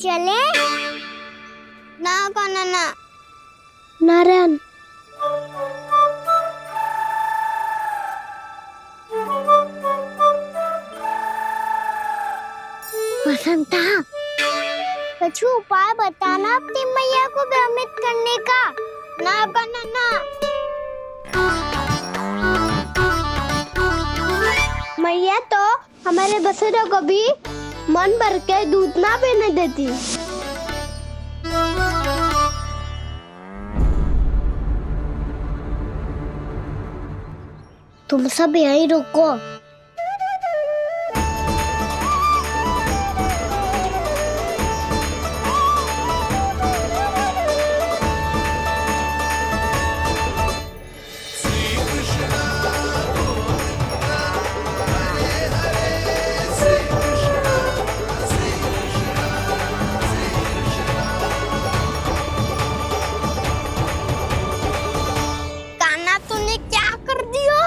चले ना काना ना नारायण बसंता कुछ उपाय बताना अपनी मैया को भ्रमित करने का। ना काना ना मैया तो हमारे बसेरों को भी मन भर के दूध ना पीने देती। तुम सब यहीं रुको। कान्हा तूने क्या कर दिया?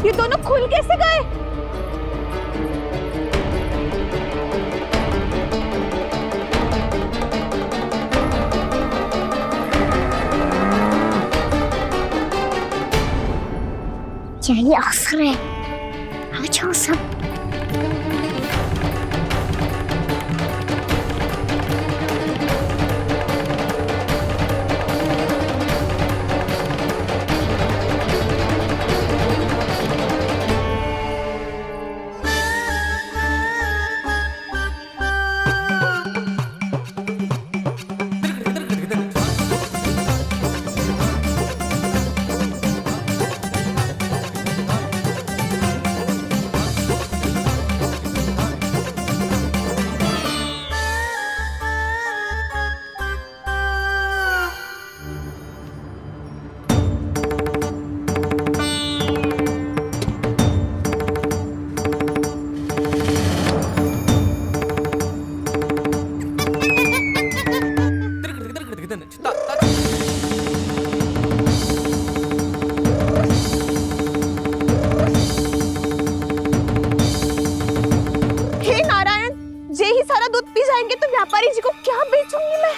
ये दोनों खुल कैसे गए? यही असर है। आ जाओ सब। हे नारायण, जे ही सारा दूध पी जाएंगे तो व्यापारी जी को क्या बेचूंगी मैं?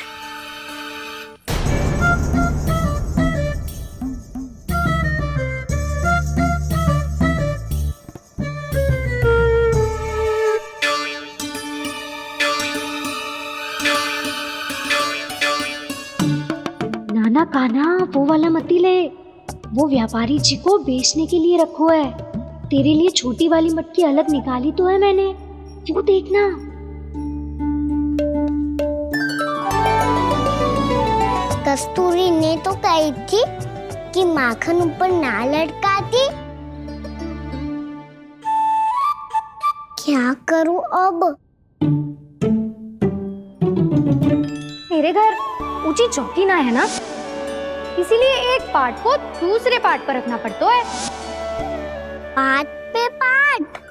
नाना कान्हा वो वाला मती ले, वो व्यापारी जी को बेचने के लिए रखो है। तेरे लिए छोटी वाली मटकी अलग निकाली तो है मैंने, वो देखना। कस्तूरी ने तो कही थी कि माखन ऊपर ना लटकाती। क्या करूं अब? मेरे घर ऊंची चौकी ना है ना, इसीलिए एक पार्ट को दूसरे पार्ट पर रखना पड़ता है। पाट पे पाट।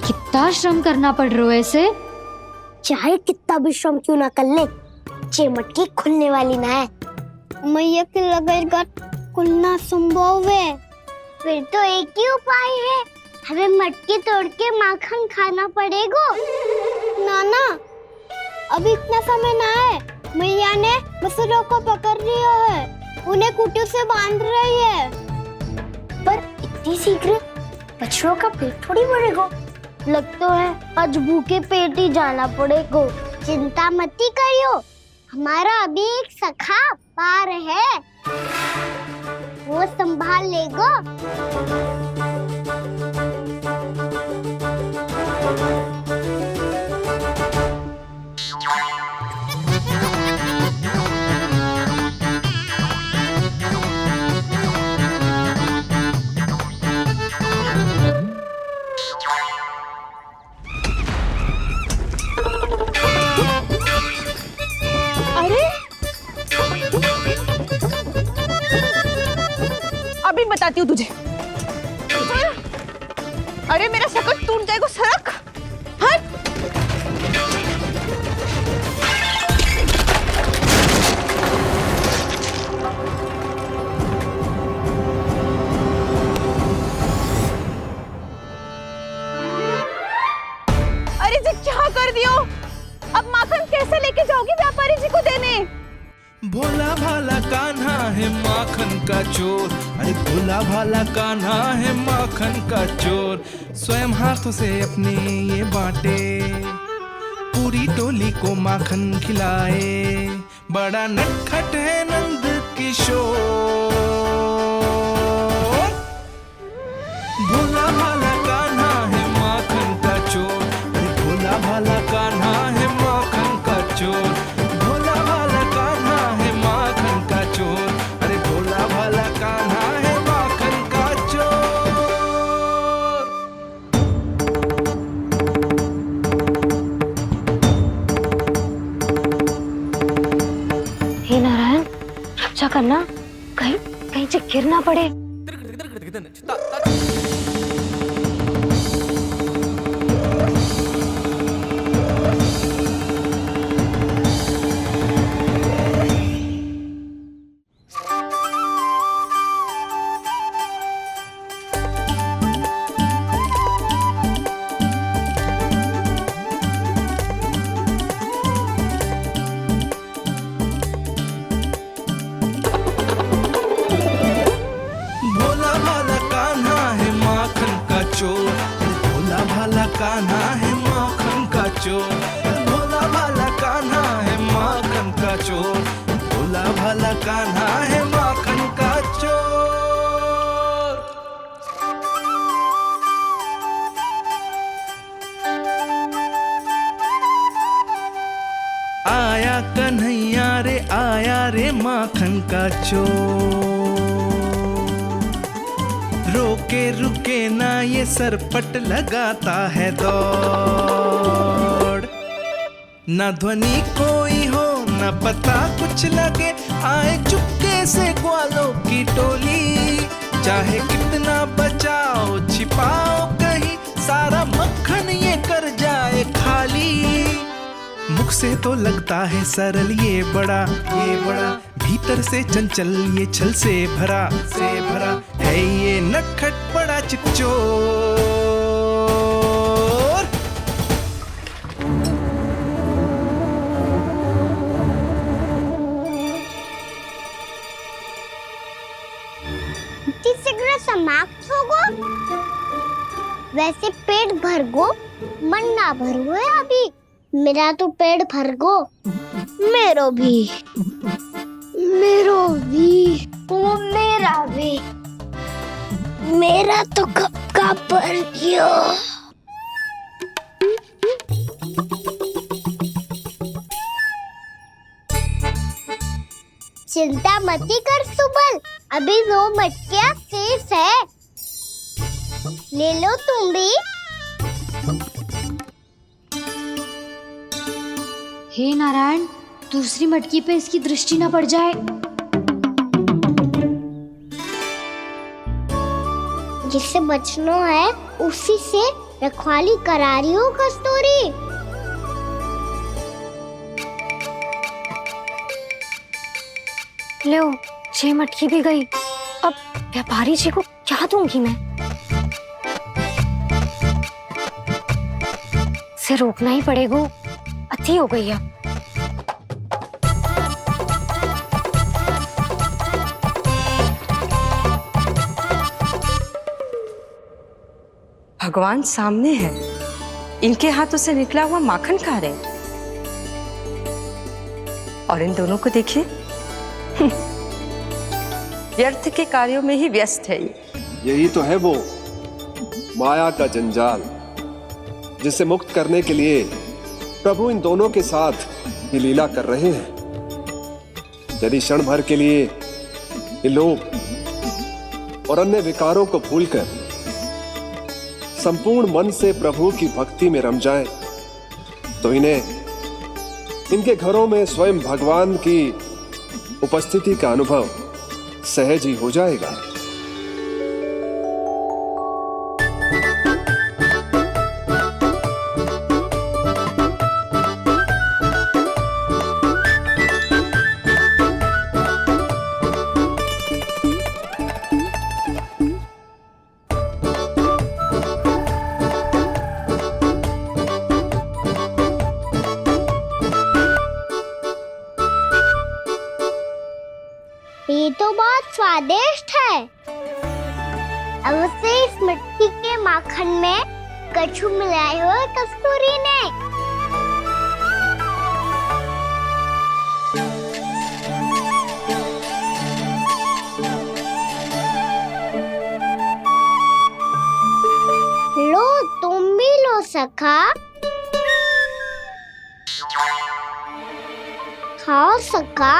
कितना श्रम करना पड़ रहा है ऐसे। चाहे कितना भी श्रम क्यों ना कर ले, ये मटकी खुलने वाली ना है। मैया के लगेगा खुलना संभव है। फिर तो एक ही उपाय है, हमें मटकी तोड़ के माखन खाना पड़ेगा। नाना, अभी इतना समय ना है। मैया ने बसरों को पकड़ लिया है, उन्हें कुटियों से बांध रही है। पर इतनी शीघ्र बछड़ों का पेट थोड़ी भरेगा। लगता है आज भूखे पेट ही जाना पड़ेगा। चिंता मत करियो, हमारा अभी एक सखा पार है, वो संभाल लेगा। अभी बताती हूँ तुझे। अरे मेरा शकट टूट जाएगा, सरक हट। अरे जी क्या कर दियो, अब माखन कैसे लेके जाओगी व्यापारी जी को देने? भोला भाला कान्हा है माखन का चोर, अरे भोला भाला कान्हा है माखन का चोर। स्वयं हाथों से अपने ये बांटे, पूरी टोली को माखन खिलाए। बड़ा नटखट है नंद किशोर। भोला भाला कान्हा है माखन का चोर, अरे भोला भाला कान्हा है माखन का चोर। भोला भाला कान्हा है माखन का चोर, अरे भोला भाला कान्हा है माखन का चोर। हे नारायण, रक्षा करना, कहीं कहीं से गिर ना पड़े। भोला भाला कान्हा है माखन का चोर, भोला भाला कान्हा है माखन का चोर। भोला भाला कान्हा है माखन का चोर, भोला भाला कान्हा है माखन का चोर। आया कन्हैया रे आया रे माखन का चोर। रोके रुके ना ये सरपट लगाता है दौड़। ना ध्वनि कोई हो ना पता कुछ लगे, आए चुपके से ग्वालों की टोली। चाहे कितना बचाओ छिपाओ कहीं, सारा मक्खन ये कर जाए खाली। मुख से तो लगता है सरल ये बड़ा भीतर से चंचल ये छल से भरा है ये नटखट बड़ा चिकचोर। शीघ्र समाप्त होगो, वैसे पेट भर गो मन ना भरो है अभी। मेरा तो पेट भर गो, मेरो भी ओ मेरा भी, मेरा तो कब का भर गयो। चिंता मत कर सुबल, अभी 2 मटकियां शेष है, ले लो तुम भी। हे नारायण, दूसरी मटकी पे इसकी दृष्टि न पड़ जाए। जिससे बचना है उसी से रखवाली करा रही हो कस्तूरी। लो, 6 मटकी भी गई। अब व्यापारी जी को क्या दूंगी मैं? इसे रोकना ही पड़ेगा, अति हो गई है। भगवान सामने है, इनके हाथों से निकला हुआ माखन खा रहे। और इन दोनों को देखिए, व्यर्थ के कार्यों में ही व्यस्त है ये। यही तो है वो माया का जंजाल, जिसे मुक्त करने के लिए प्रभु इन दोनों के साथ ये लीला कर रहे हैं। यदि क्षण भर के लिए ये लोग और अन्य विकारों को भूलकर संपूर्ण मन से प्रभु की भक्ति में रम जाएं, तो इनके घरों में स्वयं भगवान की उपस्थिति का अनुभव सहज ही हो जाएगा। ये तो बहुत स्वादिष्ट है। अब उसे इस मिट्टी के माखन में कछु मिलाए हुए कस्तूरी ने। लो, तुम भी लो सखा। खाओ सखा।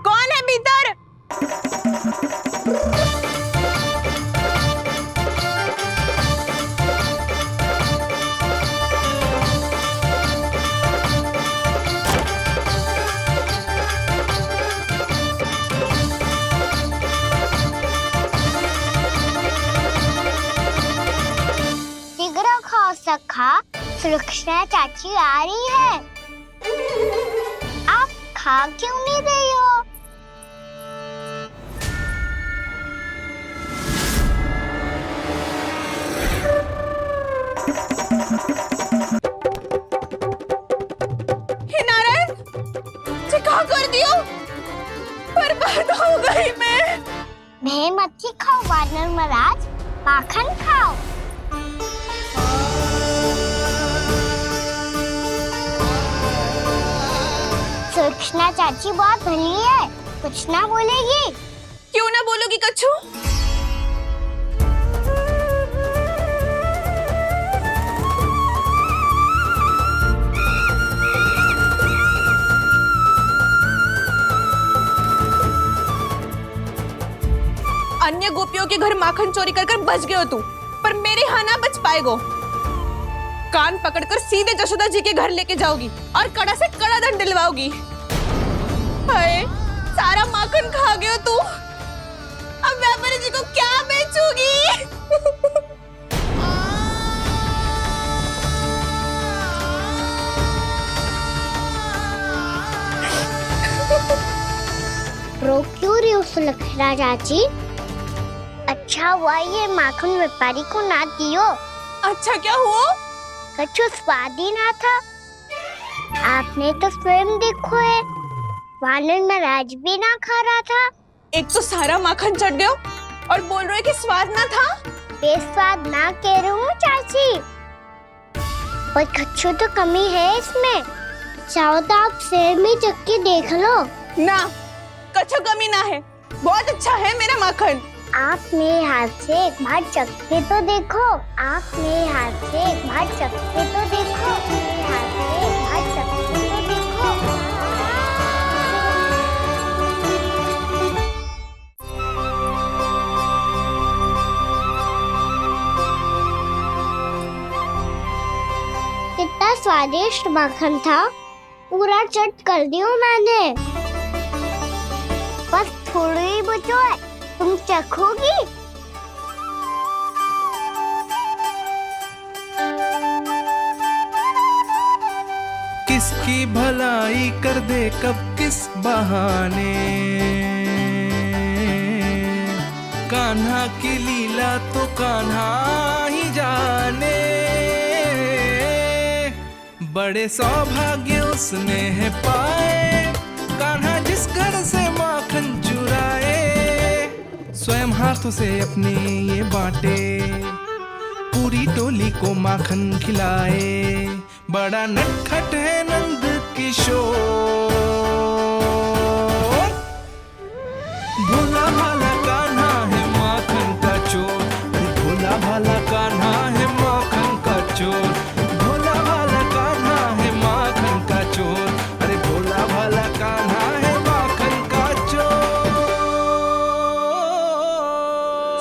कौन है भीतर? शीघ्र खाओ सखा, सुलक्षणा चाची आ रही है। आप खा क्यों नहीं रही हो? हे नारायण, ये क्या कर दियो? बर्बाद हो गई मैं। भय मत खाओ वानर महाराज, माखन खाओ। सुलक्षणा चाची बहुत भली है, कुछ ना बोलेगी। क्यों ना बोलोगी कच्छू? अन्य गोपियों के घर माखन चोरी कर बच गए हो तू, पर मेरे यहाँ ना बच पाएगो। कान पकड़कर सीधे जशोदा जी के घर लेके जाओगी और कड़ा से कड़ा दंड दिलवाओगी। हाय, सारा माखन खा गए हो तू। अब व्यापारी जी को क्या बेचूगी? रो क्यों रही हो सुलक्षणा चाची? अच्छा हुआ ये माखन व्यापारी को ना दियो। अच्छा क्या हुआ? कछु स्वाद ही ना था। आपने तो स्वयं देखो है, वानर महाराज भी ना खा रहा था। एक तो सारा माखन चढ़ गयो और बोल रहे कि स्वाद ना था। बेस्वाद ना कह रही हूँ चाची, पर कछु तो कमी है इसमें। चाहो तो आप शहर में चख के देख लो। ना, कछु कमी ना है, बहुत अच्छा है मेरा माखन। आप मेरे हाथ से एक बार चख के तो देखो। आप मेरे हाथ से एक बार चख के तो देखो। मेरे हाथ से एक बार चख के तो देखो। कितना स्वादिष्ट माखन था, पूरा चट कर दिया मैंने। बस थोड़ी ही बचो है, तुम चखोगी? किसकी भलाई कर दे कब किस बहाने, कान्हा की लीला तो कान्हा ही जाने। बड़े सौभाग्य उसने है पाए, कान्हा जिस घर से माखन चुराए, स्वयं हाथों से अपने ये बांटे। पूरी टोली को माखन खिलाए। बड़ा नटखट है नंद किशोर, भोला भाला कान्हा है माखन का चोर। भोला भाला कान्हा है माखन का चोर, भोला भाला कान्हा है माखन का चोर। अरे भोला भाला कान्हा है माखन का चोर।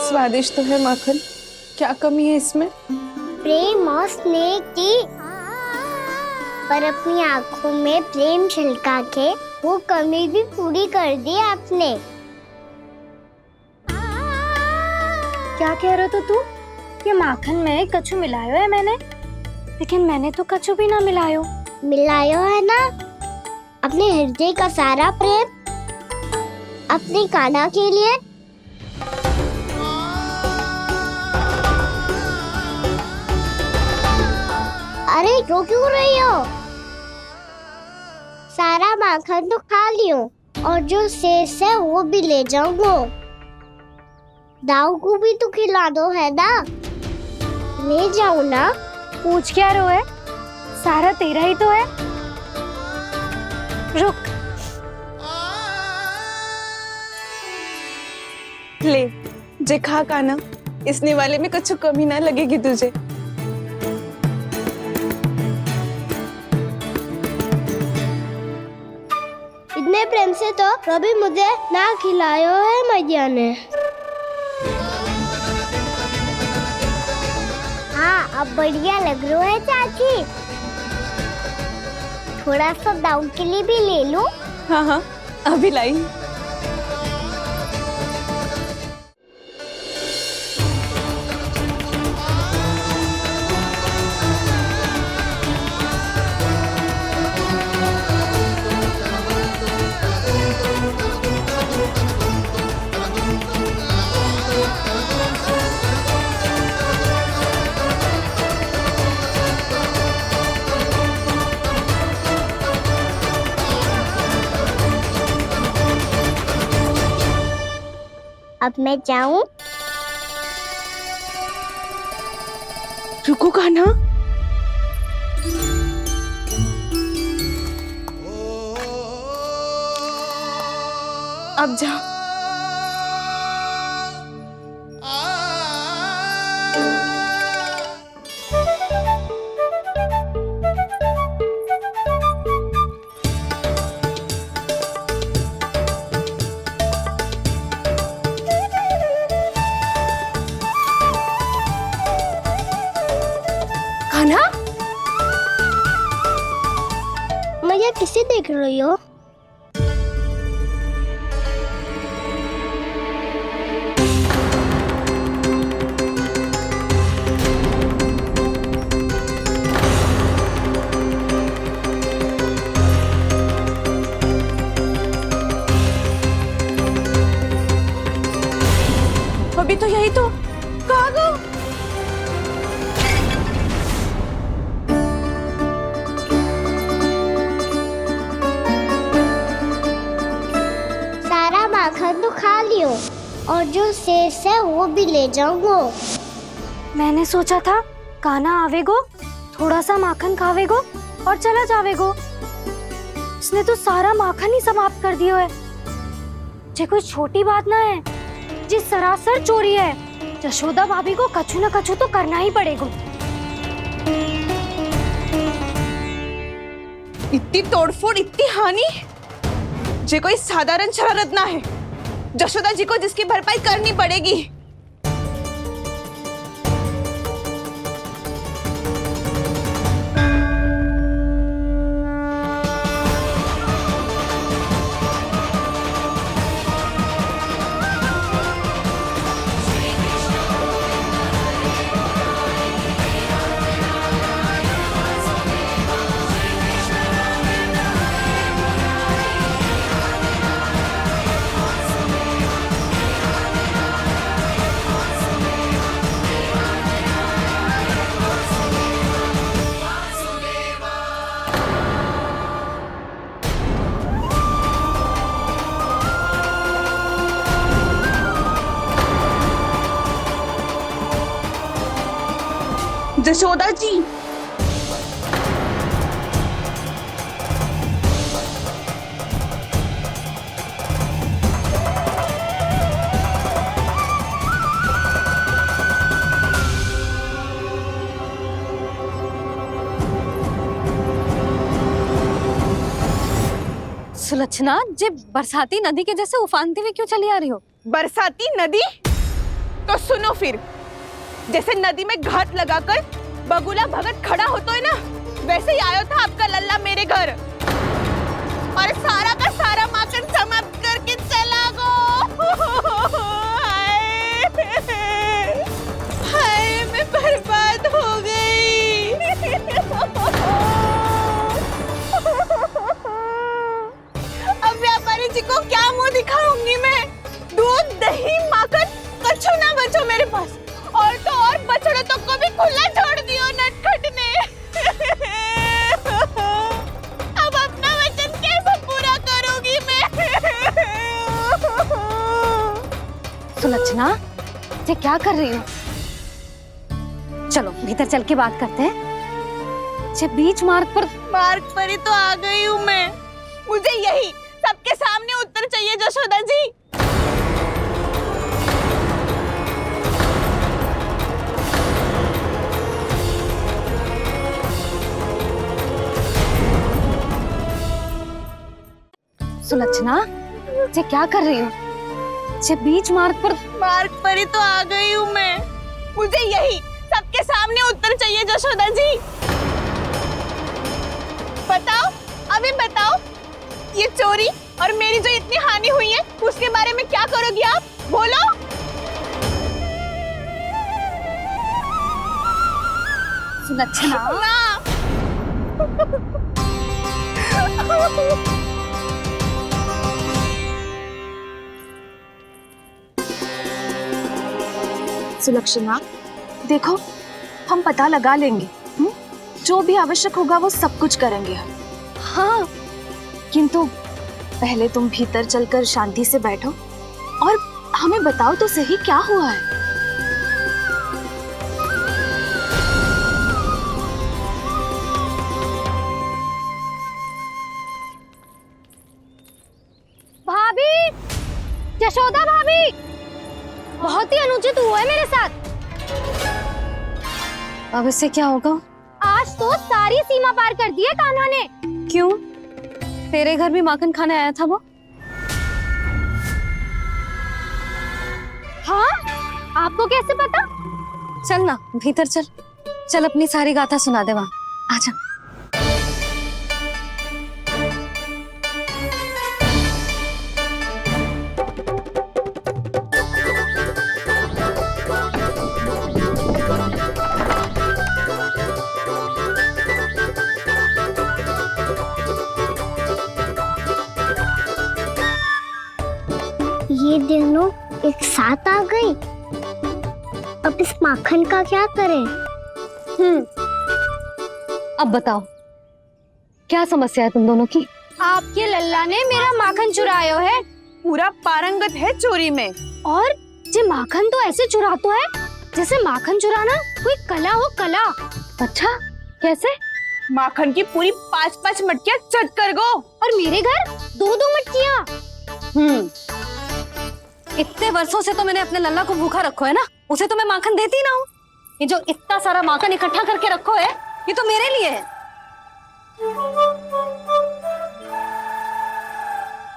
स्वादिष्ट तो है माखन, क्या कमी है इसमें? प्रेम और स्नेह की, पर अपनी आंखों में प्रेम छलका के वो कमी भी पूरी कर दी आपने। क्या कह रहे हो तू? ये माखन में कछु मिलायो है मैंने, लेकिन मैंने तो कछु भी ना मिलायो। मिलायो है ना अपने हृदय का सारा प्रेम अपनी कान्हा के लिए। अरे रो क्यों रही हो? सारा माखन तो खा लियो और जो शेष है वो भी ले जाऊंगा। दाऊ को भी तो खिला दो, है ना? ले जाऊं ना? पूछ क्या रहो है, सारा तेरा ही तो है। रुक, ले जे खा कान्हा, इसने वाले में कुछ कमी ना लगेगी तुझे। इतने प्रेम से तो कभी मुझे ना खिलायो है मैया ने। हाँ अब बढ़िया लग रहा है चाची। थोड़ा सा दाऊ के लिए भी ले लो। हाँ हाँ अभी लाई। अब मैं जाऊं? रुको कान्हा, अब जा। कान्हा, मैया किसे देख रही हो? अभी तो यही तो। कहाँ गो? सारा माखन तो खा लियो और जो शेष है वो भी ले जाऊंगा। मैंने सोचा था कान्हा आवेगो, थोड़ा सा माखन खावेगो और चला जावेगो। इसने तो सारा माखन ही समाप्त कर दियो है। ये कोई छोटी बात ना है, जिस सरासर चोरी है। यशोदा भाभी को कछु न कछु तो करना ही पड़ेगा। इतनी तोड़फोड़, इतनी हानि, जे कोई साधारण शरारत ना है। यशोदा जी को जिसकी भरपाई करनी पड़ेगी। जशोदा जी, सुलक्षणा, जे बरसाती नदी के जैसे उफानती हुई क्यों चली आ रही हो? बरसाती नदी? तो सुनो फिर, जैसे नदी में घाट लगाकर बगुला भगत खड़ा होता है ना, वैसे ही आया था आपका लल्ला मेरे घर और सारा का सारा माखन समाप्त करके चला गो। हाय, मैं बर्बाद हो गई। अब व्यापारी जी को क्या मुंह दिखाऊंगी मैं? दूध, दही, माखन कछु ना बचो मेरे पास। और तो और बछड़े तो को भी खुला छोड़ दियो नटखट ने। अब अपना वचन कैसे पूरा करूंगी मैं? सुलक्षणा, ये क्या कर रही हो? चलो भीतर चल के बात करते हैं। ये बीच मार्ग पर ही तो आ गई हूँ मैं। मुझे यही सबके सामने उत्तर चाहिए जशोदा जी। सुलक्षणा, ये क्या कर रही हो? ये बीच मार्ग पर ही तो आ गई हूँ मैं। मुझे यही सबके सामने उत्तर चाहिए जशोदा जी। बताओ, अभी बताओ, ये चोरी और मेरी जो इतनी हानि हुई है उसके बारे में क्या करोगी आप? बोलो। सुलक्षणा, सुलक्षणा, देखो, हम पता लगा लेंगे। जो भी आवश्यक होगा वो सब कुछ करेंगे हम। हाँ, किंतु पहले तुम भीतर चलकर शांति से बैठो और हमें बताओ तो सही क्या हुआ है। भाभी, यशोदा भाभी, बहुत ही अनुचित हुआ है मेरे साथ। अब इससे क्या होगा? आज तो सारी सीमा पार कर दी है कान्हा ने। क्यों? तेरे घर भी माखन खाने आया था वो? हाँ, आपको कैसे पता? चल ना भीतर चल, चल अपनी सारी गाथा सुना दे वहाँ। आजा। ये दोनों एक साथ आ गई। अब इस माखन का क्या करें? अब बताओ, क्या समस्या है तुम दोनों की? आपके लल्ला ने मेरा माखन चुरायो है। पूरा पारंगत है चोरी में। और ये माखन तो ऐसे चुराता है जैसे माखन चुराना कोई कला हो, कला। अच्छा, कैसे? माखन की पूरी 5-5 मटकियां चट कर गो। और मेरे घर 2-2 मटकियां। इतने वर्षों से तो मैंने अपने लल्ला को भूखा रखो है ना, उसे तो मैं माखन देती ना हूँ। ये जो इतना सारा माखन इकट्ठा करके रखो है, ये तो मेरे लिए है।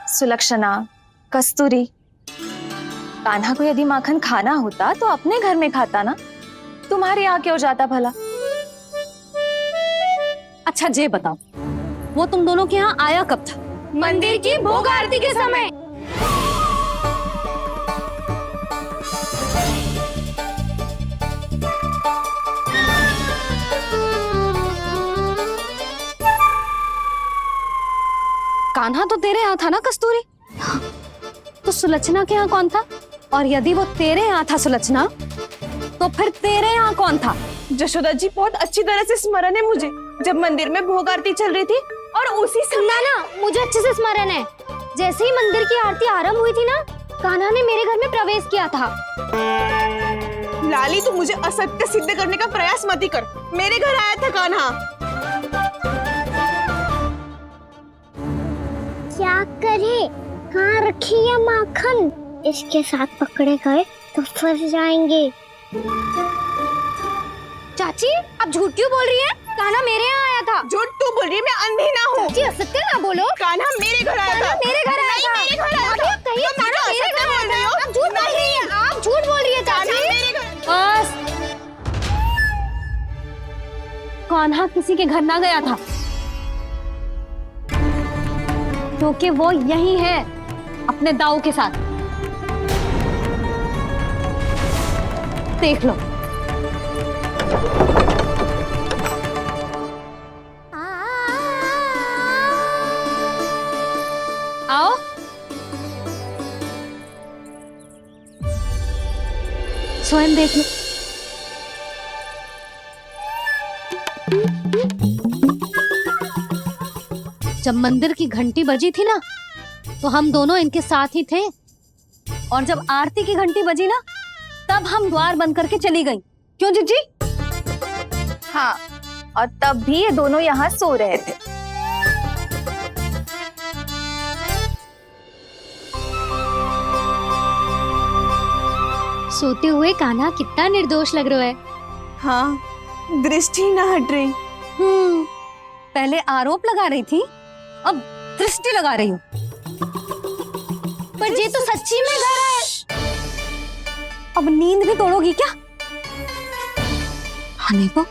सुलक्षणा, कस्तूरी, कान्हा को यदि माखन खाना होता तो अपने घर में खाता ना, तुम्हारे यहाँ क्यों जाता भला? अच्छा ये बताओ, वो तुम दोनों के यहाँ आया कब था? मंदिर की भोग आरती के समय। कान्हा तो तेरे यहाँ था ना कस्तूरी? तो सुलक्षणा के यहाँ कौन था? और यदि वो तेरे यहाँ था सुलक्षणा, तो फिर तेरे यहाँ कौन था? जशोदा जी, बहुत अच्छी तरह से स्मरण है मुझे, जब मंदिर में भोग आरती चल रही थी और उसी समय ना, मुझे अच्छे से स्मरण है। जैसे ही मंदिर की आरती आरंभ हुई थी ना, कान्हा ने मेरे घर में प्रवेश किया था। लाली, तू मुझे असत्य सिद्ध करने का प्रयास मत ही कर। मेरे घर आया था कान्हा। क्या करे, कहाँ रखी है माखन? इसके साथ पकड़े गए तो फंस जाएंगे। चाची आप झूठ क्यों बोल रही हैं? कान्हा मेरे यहाँ आया था। झूठ तू बोल रही है, मैं अंधी ना हूँ। चाची असत्य ना बोलो। कान्हा मेरे घर आया था। मेरे घर आया था। मेरे घर आया था। कहिए कान्हा मेरे घर आया था। आप झूठ बोल रही हैं। आप झूठ बोल रही है चाची। बस, कान्हा किसी के घर ना गया था, क्योंकि वो यही है अपने दाऊ के साथ। देख लो। आओ। स्वयं देख लो। जब मंदिर की घंटी बजी थी ना, तो हम दोनों इनके साथ ही थे, और जब आरती की घंटी बजी ना, तब हम द्वार बंद करके चली गई। क्यों जीजी? हाँ, और तब भी ये दोनों यहाँ सो रहे थे। सोते हुए कान्हा कितना निर्दोष लग रहा है। हाँ, दृष्टि ना हट रही। पहले आरोप लगा रही थी, अब दृष्टि लगा रही हूँ। पर ये तो सच्ची में घर है। अब नींद भी तोड़ोगी क्या? आने को।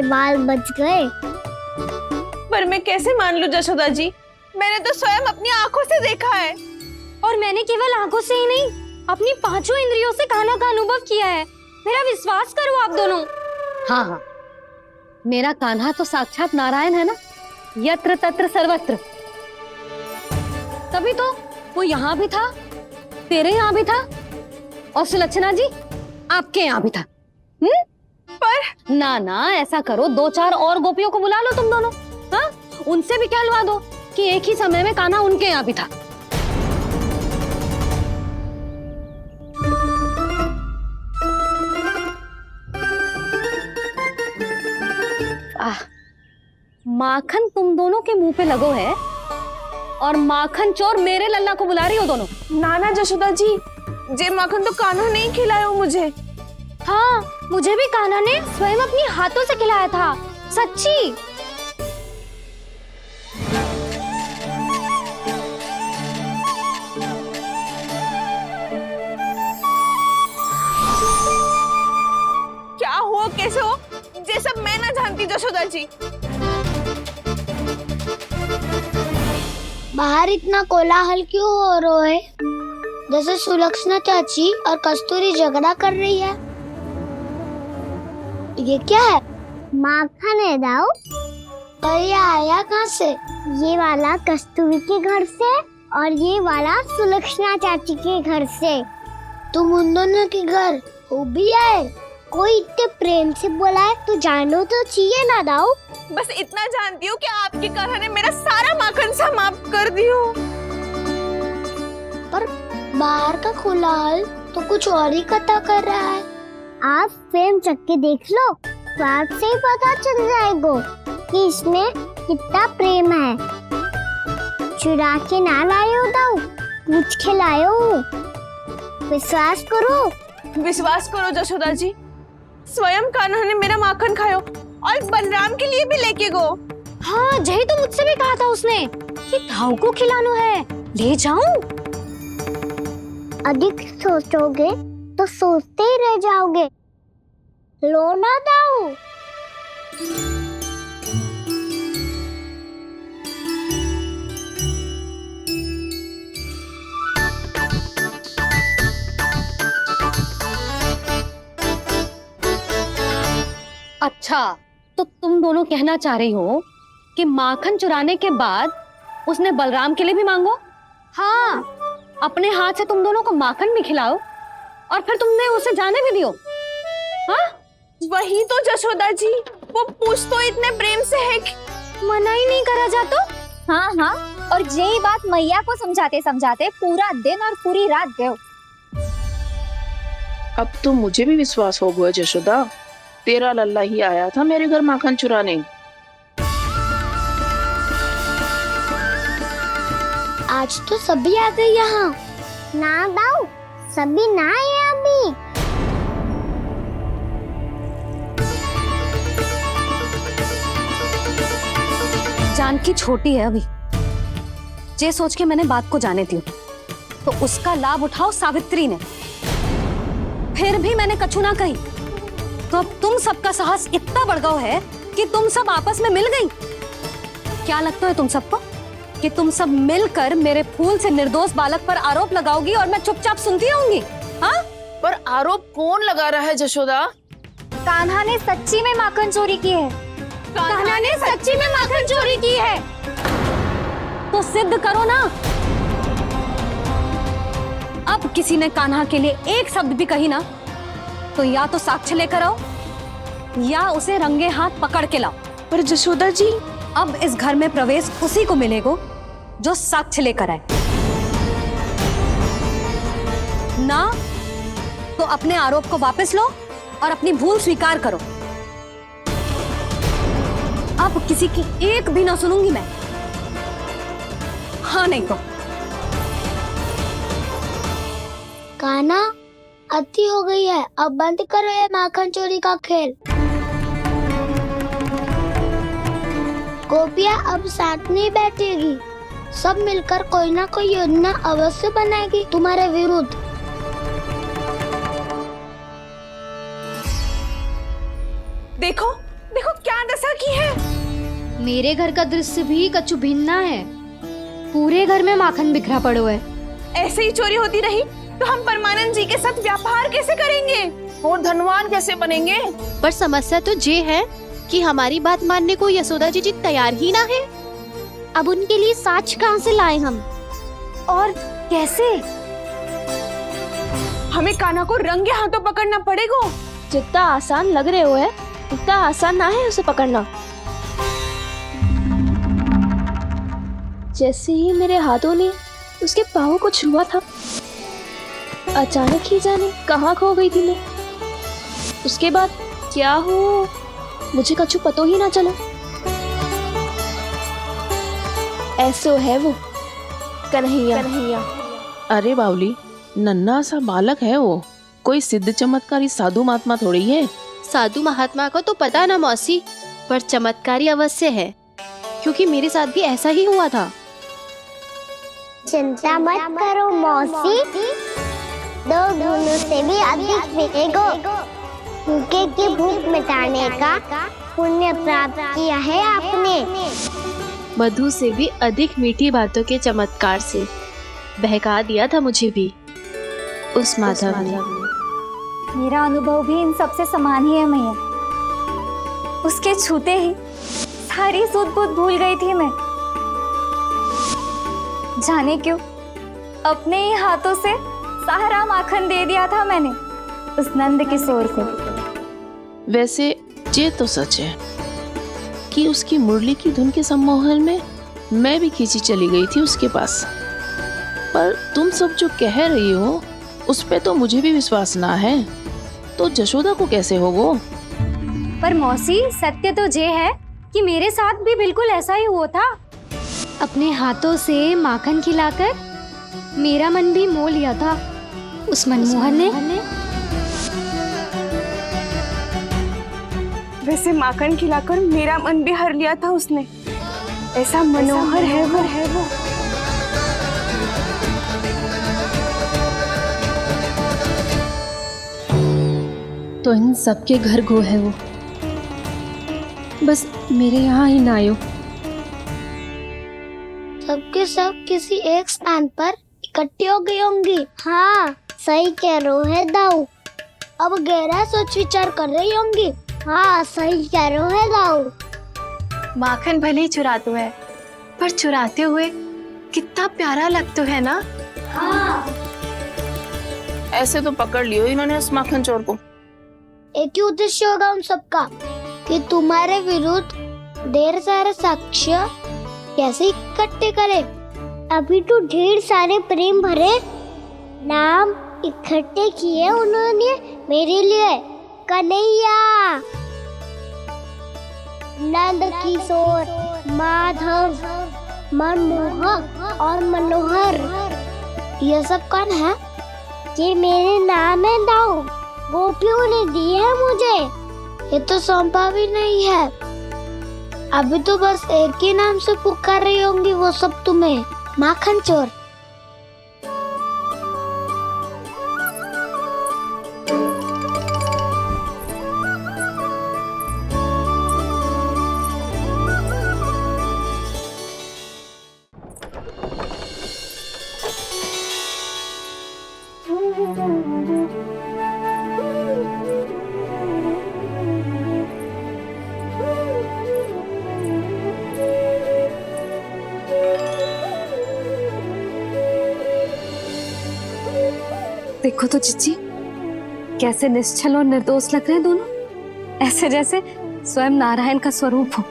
बाल बच गए। पर मैं कैसे मान लूं जशोदा जी? मैंने तो स्वयं अपनी आंखों से देखा है। और मैंने केवल आंखों से ही नहीं, अपनी पांचों इंद्रियों से कान्हा का अनुभव किया है। मेरा विश्वास करो आप दोनों। हाँ हाँ, मेरा कान्हा तो साक्षात नारायण है ना, यत्र तत्र सर्वत्र। तभी तो वो यहाँ भी था, तेरे यहाँ भी था, और सुलक्षणा जी आपके यहाँ भी था। पर ना ना, ऐसा करो, 2-4 और गोपियों को बुला लो तुम दोनों। हाँ, उनसे भी कहलवा दो कि एक ही समय में कान्हा उनके यहाँ भी था। माखन तुम दोनों के मुंह पे लगो है, और माखन चोर मेरे लल्ला को बुला रही हो दोनों। नाना जशोदा जी, जे माखन तो कान्हा नहीं खिलाया मुझे। हाँ, मुझे भी कान्हा ने स्वयं अपनी हाथों से खिलाया था, सच्ची। क्या हो, कैसे हो, ये सब मैं ना जानती जशोदा जी। बाहर इतना कोलाहल क्यों हो रहा है? जैसे सुलक्षणा चाची और कस्तूरी झगड़ा कर रही है। ये क्या है? माखन है दाऊ। और ये आया कहाँ से? ये वाला कस्तूरी के घर से, और ये वाला सुलक्षणा चाची के घर से। तुम उन दोनों के घर हो भी आए? कोई इतने प्रेम से बोला है तो जानो तो चाहिए ना दाऊ। बस इतना जानती हूँ कि आपकी कान्हा ने मेरा सारा माखन समाप्त कर दियो। पर बाहर का कोलाहल तो कुछ और ही कथा कर रहा है। आप फिल्म चख के देख लो, तो आपसे ही पता चल जाएगा कि इसमें कितना प्रेम है। चुरा के ना लाए हो दाऊ, पूछ के लाए हो। विश्वास करो। विश्वास करो जशोदा जी, स्वयं कान्हा ने मेरा माखन खायो और बलराम के लिए भी लेके गो। हाँ, जही तो मुझसे भी कहा था उसने कि दाऊ को खिलाना है, ले जाऊं। अधिक सोचोगे तो सोचते ही रह जाओगे। लो ना दाऊ। अच्छा, तो तुम दोनों कहना चाह रही हो कि माखन चुराने के बाद उसने बलराम के लिए भी मांगो? हाँ, अपने हाथ से तुम दोनों को माखन भी खिलाओ और फिर तुमने उसे जाने भी दियो। हाँ, वही तो जशोदा जी, वो पूछ तो इतने प्रेम से है कि मना ही नहीं करा जाता। हाँ हाँ, और यही बात मैया को समझाते समझाते पूरा दिन और पूरी रात गयो। अब तो मुझे भी विश्वास हो गया जशोदा, तेरा लल्ला ही आया था मेरे घर माखन चुराने। आज तो सभी आ गए यहाँ। ना दाऊ, सभी ना आए अभी। जानकी छोटी है अभी, ये सोच के मैंने बात को जाने दी, तो उसका लाभ उठाओ सावित्री ने। फिर भी मैंने कछु ना कही, तो अब तुम सबका साहस इतना बढ़ गया है कि तुम सब आपस में मिल गई। क्या लगता है तुम सबको कि तुम सब मिलकर मेरे फूल से निर्दोष बालक पर आरोप लगाओगी और मैं चुपचाप सुनती रहूंगी? हाँ? पर आरोप कौन लगा रहा है जशोदा? कान्हा ने सच्ची में माखन चोरी की है। कान्हा ने सच्ची में माखन चोरी की है, तो सिद्ध करो ना। अब किसी ने कान्हा के लिए एक शब्द भी कही ना, तो या तो साक्ष्य लेकर आओ या उसे रंगे हाथ पकड़ के लाओ। पर जशोदा जी, अब इस घर में प्रवेश उसी को मिलेगा जो साक्ष्य लेकर आए। ना तो अपने आरोप को वापस लो और अपनी भूल स्वीकार करो। अब किसी की एक भी ना सुनूंगी मैं। हाँ नहीं तो कान्हा, अति हो गई है, अब बंद करो ये माखन चोरी का खेल। गोपिया अब साथ नहीं बैठेगी, सब मिलकर कोई ना कोई योजना अवश्य बनाएगी तुम्हारे विरुद्ध। देखो देखो क्या दशा की है। मेरे घर का दृश्य भी कछु भिन्न है। पूरे घर में माखन बिखरा पड़ो है। ऐसे ही चोरी होती रही तो हम परमानंद जी के साथ व्यापार कैसे करेंगे और धनवान कैसे बनेंगे? पर समस्या तो ये है कि हमारी बात मानने को यशोदा जी तैयार ही ना है। अब उनके लिए साक्ष्य कहाँ से लाएं हम? और कैसे? हमें कान्हा को रंगे हाथों पकड़ना पड़ेगा। जितना आसान लग रहे हो है, उतना आसान ना है उसे पकड़ना। जैसे ही मेरे हाथों ने उसके पाँव को छुआ था, अचानक ही जाने कहाँ खो गई थी मैं। उसके बाद क्या हो मुझे कछु पतो ही ना चला। ऐसो है वो कन्हैया। अरे बावली, नन्हा सा बालक है वो, कोई सिद्ध चमत्कारी साधु महात्मा थोड़ी है। साधु महात्मा को तो पता ना मौसी, पर चमत्कारी अवश्य है, क्योंकि मेरे साथ भी ऐसा ही हुआ था। चिंता मत करो मौसी, 2 गुणों से भी अधिक मिलेगा। भूखे की भूख मिटाने का पुण्य प्राप्त किया है आपने। मधु से भी अधिक मीठी बातों के चमत्कार से बहका दिया था मुझे भी उस माधव ने। मेरा अनुभव भी इन सबसे समान ही है मैया। उसके छूते ही सारी सूध बूध भूल गई थी मैं। जाने क्यों अपने ही हाथों से सारा माखन दे दिया था मैंने उस नंद किशोर को। वैसे ये तो सच है कि उसकी मुरली की धुन के सम्मोहन में मैं भी खींची चली गई थी उसके पास। पर तुम सब जो कह रही हो उस पे तो मुझे भी विश्वास ना है, तो जशोदा को कैसे होगो? पर मौसी, सत्य तो ये है कि मेरे साथ भी बिल्कुल ऐसा ही हुआ था। अपने हाथों से माखन खिलाकर मेरा मन भी मोह लिया था उस मनमोहन ने। वैसे माखन खिलाकर मेरा मन भी हर लिया था उसने। ऐसा मनोहर है वो। तो इन सबके घर गो है वो, बस मेरे यहाँ ही ना आयो। सबके सब किसी एक स्थान पर इकट्ठे हो गए होंगे। हाँ, सही कह रहे है दाऊ। अब गहरा सोच विचार कर रही होंगी। हाँ, सही कह रहे है दाऊ। माखन भले ही चुराते है, पर चुराते हुए कितना प्यारा लगता है ना। ऐसे तो पकड़ लियो इन्होंने उस माखन चोर को। एक ही उद्देश्य होगा उन सबका कि तुम्हारे विरुद्ध ढेर सारे साक्ष्य कैसे इकट्ठे करे। अभी तो ढेर सारे प्रेम भरे नाम इकट्ठे किए उन्होंने मेरे लिए। कन्हैया, नंद किशोर, माधव, मनमोहक और मनोहर, ये सब कौन है? ये मेरे नाम है दाऊ, गोपियों ने दी है मुझे। ये तो सौंपा भी नहीं है। अभी तो बस एक ही नाम से पुकार रही होंगी वो सब तुम्हें, माखन चोर। देखो तो चिच्ची, कैसे निश्चल और निर्दोष लग रहे हैं दोनों, ऐसे जैसे स्वयं नारायण का स्वरूप हो।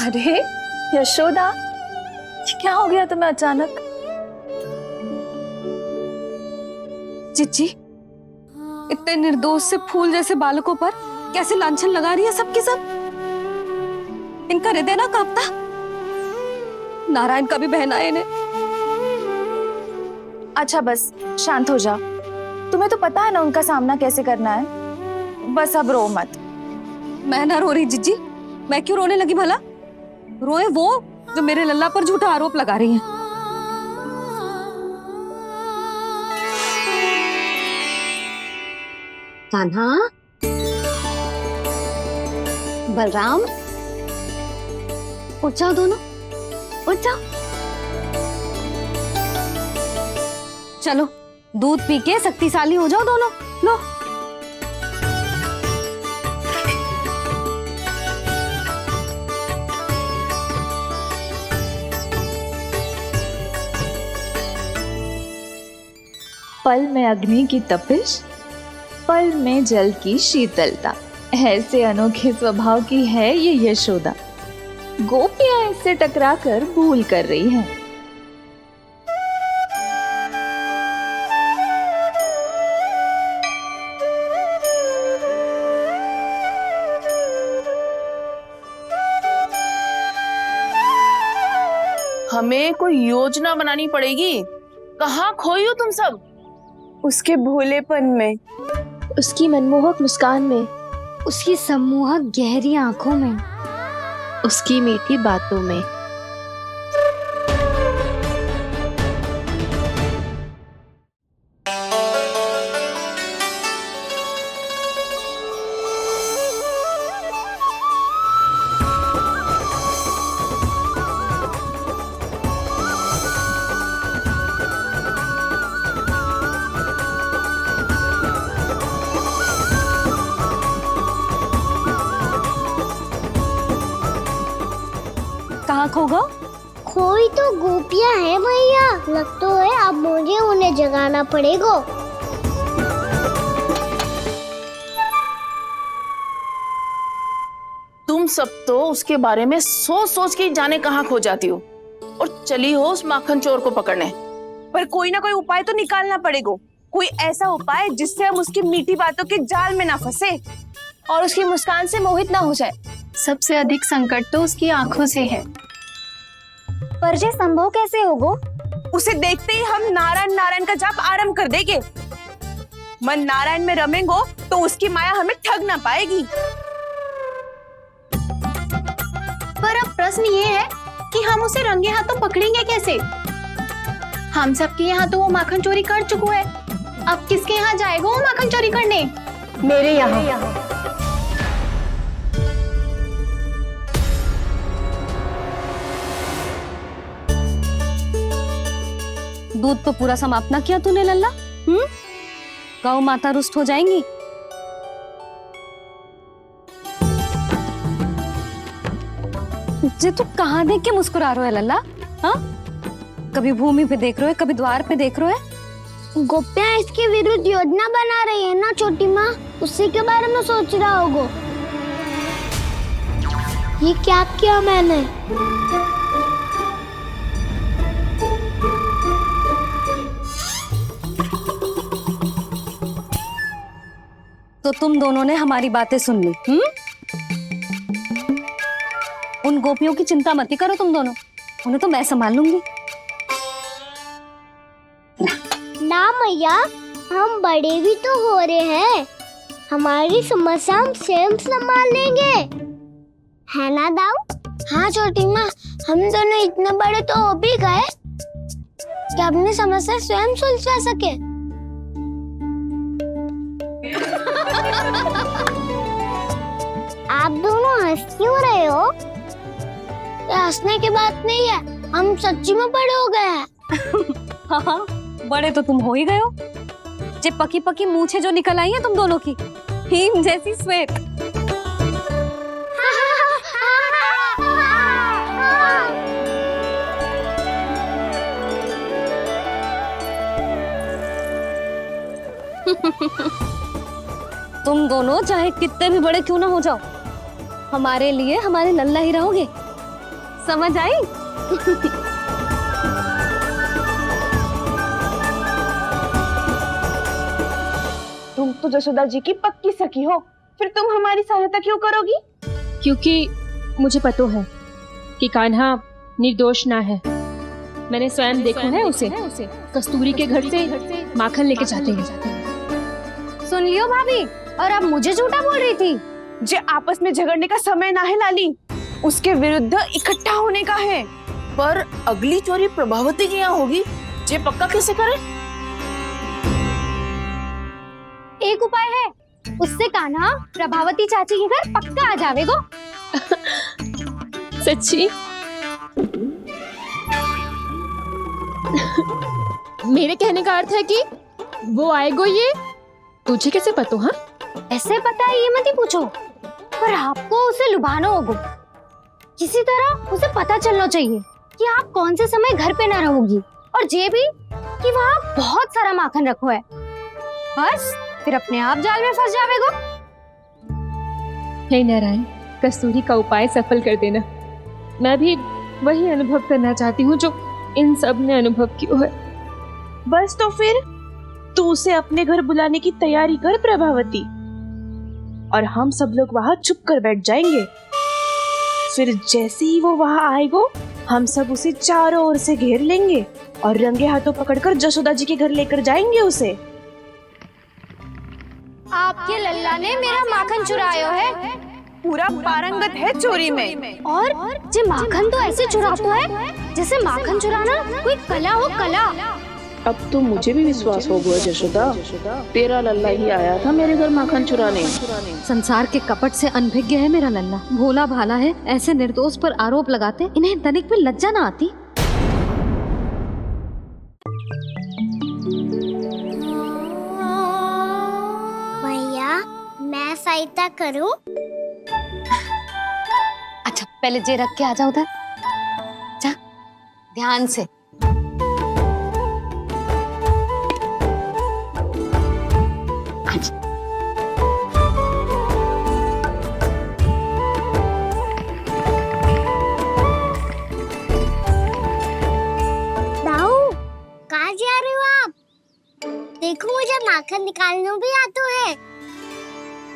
अरे यशोदा, ये क्या हो गया तुम्हें अचानक? चिच्ची, इतने निर्दोष से फूल जैसे बालकों पर कैसे लांछन लगा रही है सबके सब। इनका हृदय ना कांपता? नारायण का भी बहना है इन्हें। अच्छा बस शांत हो जाओ, तुम्हें तो पता है ना उनका सामना कैसे करना है। बस अब रो मत। मैं ना रो रही जिज्जी, मैं क्यों रोने लगी भला? रोए वो जो मेरे लल्ला पर झूठा आरोप लगा रही हैं। कान्हा, बलराम, उठ जाओ दोनों, उठ जाओ। चलो दूध पी के शक्तिशाली हो जाओ दोनों। लो। पल में अग्नि की तपिश, पल में जल की शीतलता, ऐसे अनोखे स्वभाव की है ये यशोदा। गोपियां इससे टकराकर भूल कर रही हैं। हमें कोई योजना बनानी पड़ेगी। कहाँ खोई हो तुम सब? उसके भोलेपन में, उसकी मनमोहक मुस्कान में, उसकी सम्मोहक गहरी आंखों में, उसकी मीठी बातों में। कहाँ खो गो? खोई तो गोपियां हैं भैया। लगता है अब मुझे उन्हें जगाना पड़ेगा। तुम सब तो उसके बारे में सोच सोच के जाने कहाँ खो जाती हो और चली हो उस माखन चोर को पकड़ने। पर कोई ना कोई उपाय तो निकालना पड़ेगा। कोई ऐसा उपाय जिससे हम उसकी मीठी बातों के जाल में ना फंसे और उसकी मुस्कान से मोहित ना हो जाए। सबसे अधिक संकट तो उसकी आंखों से है। पर ये संभव कैसे होगा? उसे देखते ही हम नारायण नारायण का जाप आरंभ कर देंगे। मन नारायण में रमेंगो तो उसकी माया हमें ठग ना पाएगी। पर अब प्रश्न ये है कि हम उसे रंगे हाथों पकड़ेंगे कैसे? हम सबके यहाँ तो वो माखन चोरी कर चुका है। अब किसके यहाँ जाएगा वो माखन चोरी करने? मेरे यहाँ। दूध तो पूरा समाप्त ना किया तूने लल्ला। गौ माता रुष्ट हो जाएंगी। जे तू कहाँ देख के मुस्कुरा रहे हो है लल्ला? हाँ, कभी भूमि पे देख रहे हो, कभी द्वार पे देख रहे हो। गोपियाँ इसके विरुद्ध योजना बना रही है ना छोटी माँ, उसी के बारे में सोच रहा होगा। ये क्या किया मैंने? तो तुम दोनों ने हमारी बातें सुन ली। उन गोपियों की चिंता मत करो तुम दोनों, उन्हें तो मैं संभाल लूंगी। ना मैया, हम बड़े भी तो हो रहे हैं, हमारी समस्या हम स्वयं संभाल लेंगे, है ना दाऊ? हाँ छोटी माँ, हम दोनों इतने बड़े तो हो भी गए कि अपनी समस्या स्वयं सुलझा सके। आप दोनों हंस क्यों रहे हो? ये हंसने की बात नहीं है, हम सच्ची में बड़े हो गए हैं। हाँ, बड़े तो तुम हो ही गए हो। जे पकी पकी मूछें जो निकल आई हैं तुम दोनों की, हिम जैसी श्वेत। तुम दोनों चाहे कितने भी बड़े क्यों ना हो जाओ, हमारे लिए हमारे लल्ला ही रहोगे, समझ आई? तुम तो जशोदा जी की पक्की सखी हो, फिर तुम हमारी सहायता क्यों करोगी? क्योंकि मुझे पता है कि कान्हा निर्दोष ना है। मैंने स्वयं देखा है उसे कस्तूरी के घर से माखन लेके जाते हैं। सुन लियो भाभी, और अब मुझे झूठा बोल रही थी। जे आपस में झगड़ने का समय ना है लाली, उसके विरुद्ध इकट्ठा होने का है। पर अगली चोरी प्रभावती की यहाँ होगी, जे पक्का कैसे करे? एक उपाय है, उससे कान्हा प्रभावती चाची के घर पक्का आ जावेगो। सच्ची? मेरे कहने का अर्थ है कि वो आएगो, ये तुझे कैसे पता? हाँ, ऐसे पता है ये मत ही पूछो, पर आपको उसे लुभाना होगा। किसी तरह उसे पता चलना चाहिए कि आप कौन से समय घर पे ना रहोगी, और ये भी कि वहाँ बहुत सारा माखन रखो है। बस फिर अपने आप जाल में फंस जावेगो। हे नारायण, कस्तूरी का उपाय सफल कर देना। मैं भी वही अनुभव करना चाहती हूँ जो इन सब ने अनुभव किया है। बस तो फिर तू उसे अपने घर बुलाने की तैयारी कर प्रभावती, और हम सब लोग वहाँ चुप कर बैठ जाएंगे। फिर जैसे ही वो वहाँ आएगो, हम सब उसे चारों ओर से घेर लेंगे और रंगे हाथों पकड़कर जशोदा जी के घर लेकर जाएंगे उसे। आपके लल्ला ने मेरा माखन चुरायो है, पूरा पारंगत है चोरी में। और जे माखन तो ऐसे चुराता है जैसे माखन चुराना कोई कला हो, कला। अब तो मुझे भी विश्वास हो गया जशोदा, तेरा लल्ला ही आया था मेरे घर माखन चुराने। संसार के कपट से अनभिज्ञ है मेरा लल्ला, भोला भाला है। ऐसे निर्दोष पर आरोप लगाते इन्हें तनिक भी लज्जा ना आती। भैया, मैं सहायता करूं? अच्छा, पहले जे रख के आ जाओ उधर, जा ध्यान से। देखो, मुझे माखन निकालना भी आता है।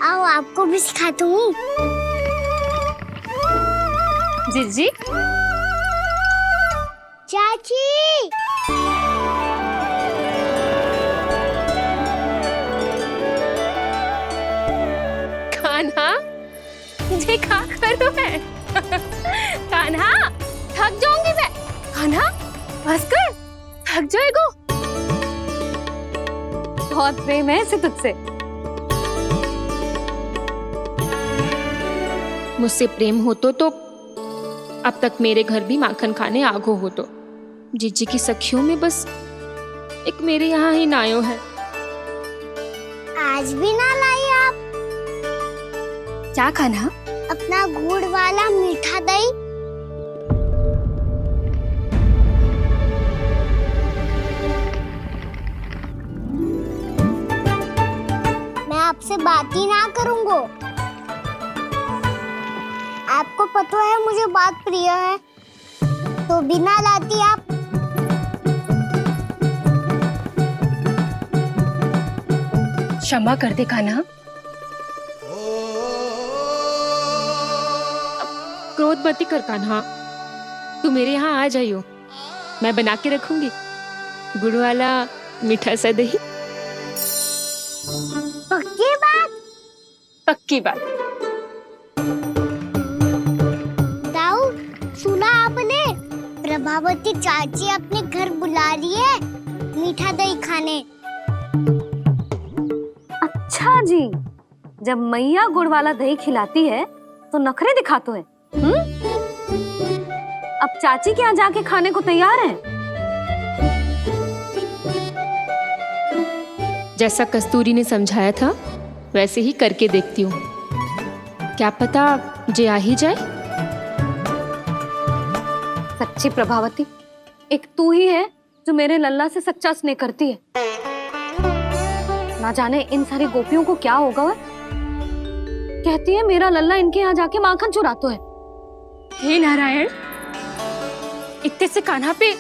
आओ, आपको भी सिखाता हूँ। जीजी, चाची, कान्हा, मुझे क्या करो है? कान्हा, थक जाऊंगी मैं। कान्हा, बस कर, थक जाएगो। बहुत प्रेम है इसे तुझसे। मुझसे प्रेम हो तो अब तक मेरे घर भी माखन खाने आगो हो तो। जीजी की सखियों में बस एक मेरे यहाँ ही नायो है। आज भी ना लाई आप? क्या खाना? अपना गुड़ वाला मीठा दही बात ही ना करूंगा। आपको पता है मुझे बात प्रिय है, तो बिना लाती आप। क्षमा कर दे कान्हा। क्रोध मत कर कान्हा, तू मेरे यहाँ आ जाइयो, मैं बना के रखूंगी गुड़ वाला मीठा सा दही। पक्की बात? पक्की बात। दाऊ, सुना आपने? प्रभावती चाची अपने घर बुला रही है मीठा दही खाने। अच्छा जी, जब मैया गुड़ वाला दही खिलाती है तो नखरे दिखाते हैं। अब चाची के यहाँ जाके खाने को तैयार हैं। जैसा कस्तूरी ने समझाया था वैसे ही करके देखती हूँ, क्या पता जे आ ही जाए। सच्ची प्रभावती, एक तू ही है जो मेरे लल्ला से सच्चा स्नेह करती है। ना जाने इन सारी गोपियों को क्या होगा। वह कहती है मेरा लल्ला इनके यहाँ जाके माखन चुराता है। हे नारायण, इतने से कान्हा पे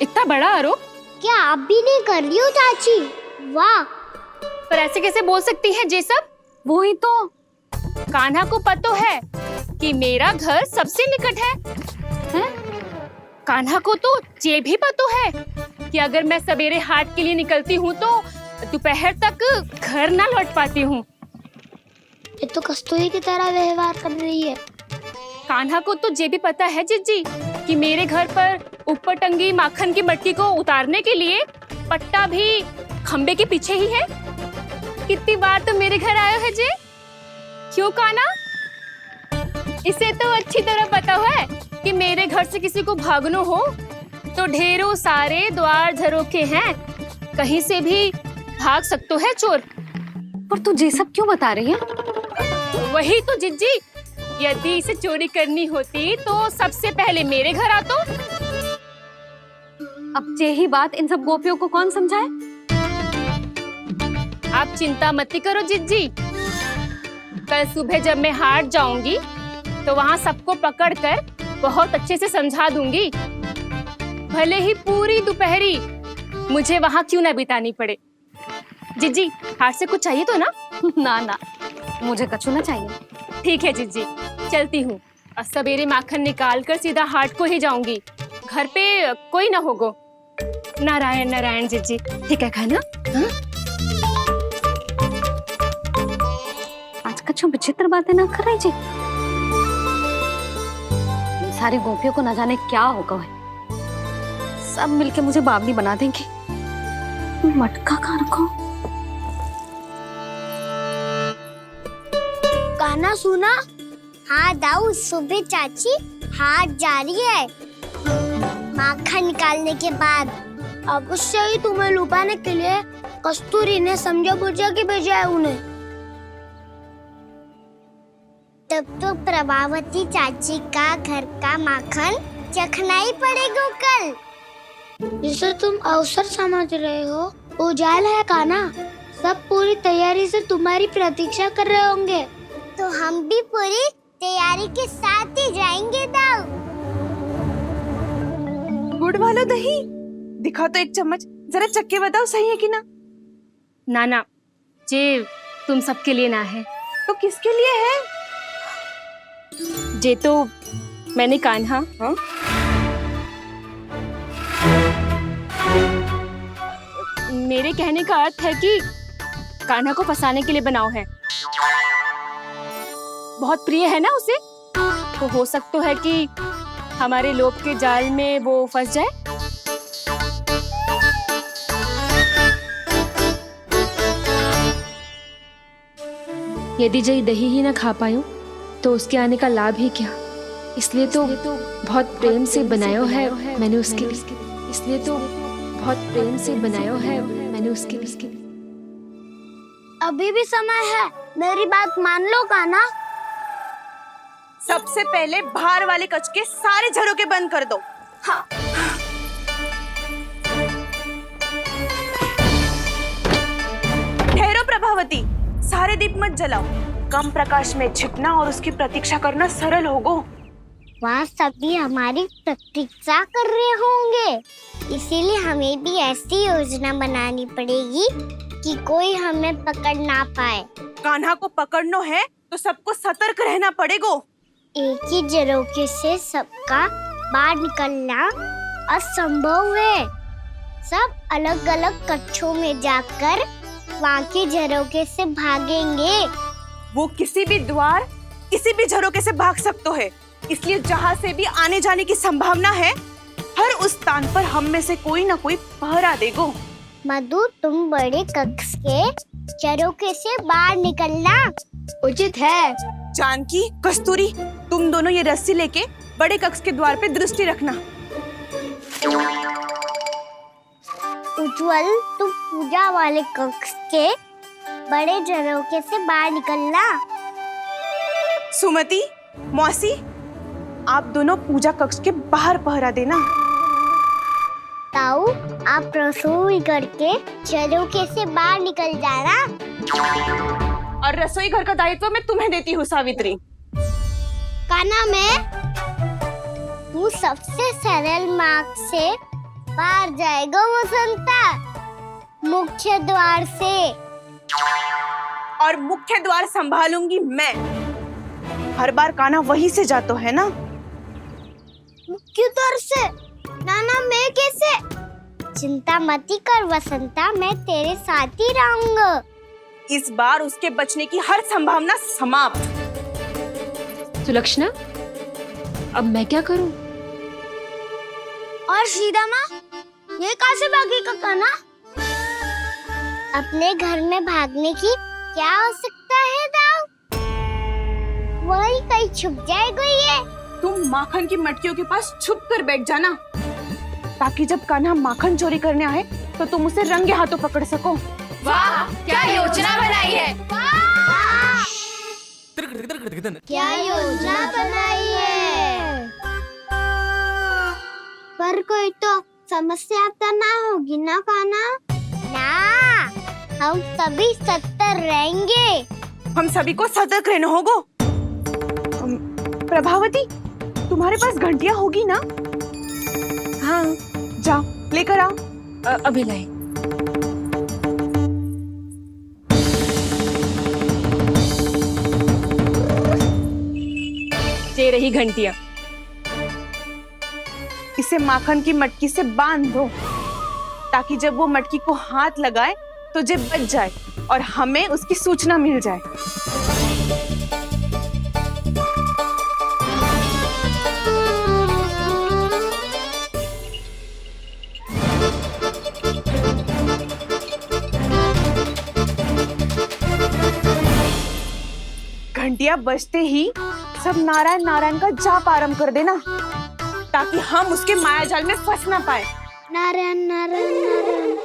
इतना बड़ा आरोप। क्या आप भी नहीं कर रही हो चाची? वाह, पर ऐसे कैसे बोल सकती है जे सब? वो ही तो। कान्हा को पता है कि मेरा घर सबसे निकट है? कान्हा को तो ये भी पता है कि अगर मैं सवेरे हाट के लिए निकलती हूँ तो दोपहर तक घर ना लौट पाती हूँ। ये तो कस्तूरी की तरह व्यवहार कर रही है। कान्हा को तो ये भी पता है जीजी कि मेरे घर पर ऊपर टंगी माखन की मटकी को उतारने के लिए पट्टा भी खंबे के पीछे ही है। कितनी बार तो मेरे घर आयो है जी। क्यों कान्हा? इसे तो अच्छी तरह पता है कि मेरे घर से किसी को भागना हो तो ढेरों सारे द्वार झरोखे हैं, कहीं से भी भाग सकते है चोर। पर तू ये सब क्यों बता रही है? वही तो जिज्जी, यदि इसे चोरी करनी होती तो सबसे पहले मेरे घर आतो। अब यही बात इन सब गोपियों को कौन समझाए? आप चिंता मत करो जिज्जी, कल सुबह जब मैं हाट जाऊंगी तो वहाँ सबको पकड़कर बहुत अच्छे से समझा दूंगी, भले ही पूरी दोपहरी मुझे वहाँ क्यों ना बितानी पड़े। जिज्जी, हाट से कुछ चाहिए तो ना? ना ना, मुझे कछु ना चाहिए। ठीक है जिज्जी, चलती हूँ। और सवेरे माखन निकाल कर सीधा हाट को ही जाऊंगी, घर पे कोई ना होगो। नारायण नारायण जिज्जी, ठीक है खाना? हाँ? आज कछु विचित्र बातें ना कर रही जी। इन सारी गोपियों को न जाने क्या होगा है। सब मिलके मुझे बावली बना देंगे। मटका कहाँ रखो? गाना सुना? हाँ दाऊ, सुबह चाची हाट जा रही है माखन निकालने के बाद। अवश्य ही तुम्हें लुभाने के लिए कस्तूरी ने समझा बुझा के भेजा है उन्हें। तब तो प्रभावती चाची का घर का माखन चखना ही पड़ेगा कल। जिसे तुम अवसर समझ रहे हो, उजाल है कान्हा। सब पूरी तैयारी से तुम्हारी प्रतीक्षा कर रहे होंगे। तो हम भी पूरी तैयारी के साथ ही जाएंगे दाऊ। गुड़ वाला दही दिखा तो एक चम्मच, जरा चख के बताओ सही है कि ना? ना ना, जे तुम सबके लिए ना है। तो किसके लिए है? जे तो मैंने कान्हा। हाँ? मेरे कहने का अर्थ है कि कान्हा को फंसाने के लिए बनाओ है। बहुत प्रिय है ना उसे, तो हो सकता है कि हमारे लोभ के जाल में वो फंस जाए। यदि जय दही ही ना खा पायो तो उसके आने का लाभ ही क्या। इसलिए तो बहुत प्रेम से बनाया है मैंने उसके लिए। इसलिए तो बहुत प्रेम से बनाया है मैंने उसके लिए। अभी भी समय है, मेरी बात मान लो कान्हा। सबसे पहले बाहर वाले कच के सारे झरोके बंद कर दो। हाँ। ठहरो प्रभावती, सारे दीप मत जलाओ। कम प्रकाश में छिपना और उसकी प्रतीक्षा करना सरल होगो। वहाँ सभी हमारी प्रतीक्षा कर रहे होंगे, इसीलिए हमें भी ऐसी योजना बनानी पड़ेगी कि कोई हमें पकड़ ना पाए। कान्हा को पकड़ना है तो सबको सतर्क रहना पड़ेगा। एक ही झरोखे से सबका बाहर निकलना असंभव है। सब अलग अलग कक्षों में जाकर वहाँ के झरोखे से भागेंगे। वो किसी भी द्वार, किसी भी झरोखे से भाग सकते है, इसलिए जहाँ से भी आने जाने की संभावना है, हर उस स्थान पर हम में से कोई ना कोई पहरा देगो। मधु, तुम बड़े कक्ष के झरोखे से बाहर निकलना उचित है। जानकी, कस्तूरी, तुम दोनों ये रस्सी लेके बड़े कक्ष के द्वार पे दृष्टि रखना। उज्जवल, तुम पूजा वाले कक्ष के बड़े झरोखे से बाहर निकलना। सुमति, मौसी, आप दोनों पूजा कक्ष के बाहर पहरा देना। ताऊ, आप रसोई करके झरोखे से बाहर निकल जाना। और रसोई घर का दायित्व मैं तुम्हें देती हूँ सावित्री। कान्हा, मैं तू सबसे सरल मार्ग से बाहर जाएगा वसंता, मुख्य द्वार से। और मुख्य द्वार संभालूंगी मैं। हर बार कान्हा वहीं से जाता है ना। मुख्य द्वार से? नाना, मैं कैसे? चिंता मत कर वसंता, मैं तेरे साथ ही रहूंगा। इस बार उसके बचने की हर संभावना समाप्त। सुलक्षणा, अब मैं क्या करूं? और सीधा माँ, ये कहाँ से भागेगा कान्हा? अपने घर में भागने की क्या हो सकता है दाऊ? वही कहीं छुप जाएगा ये। तुम माखन की मटकियों के पास छुप कर बैठ जाना, ताकि जब कान्हा माखन चोरी करने आए तो तुम उसे रंगे हाथों पकड़ सको। वाह, क्या योजना बनाई है! क्या योजना बनाई है! पर कोई तो समस्या तो ना होगी ना कान्हा? ना, हम सभी सतर्क रहेंगे। हम सभी को सतर्क रहना होगा। प्रभावती, तुम्हारे पास घंटियां होगी ना? हाँ, जाओ लेकर आओ। अभी लाई। ये रही घंटियां। इसे माखन की मटकी से बांध दो, ताकि जब वो मटकी को हाथ लगाए तो जे बच जाए और हमें उसकी सूचना मिल जाए। घंटियां बजते ही सब नारायण नारायण का जाप आरंभ कर देना, ताकि हम उसके मायाजाल में फंस ना पाए। नारायण नारायण नारायण।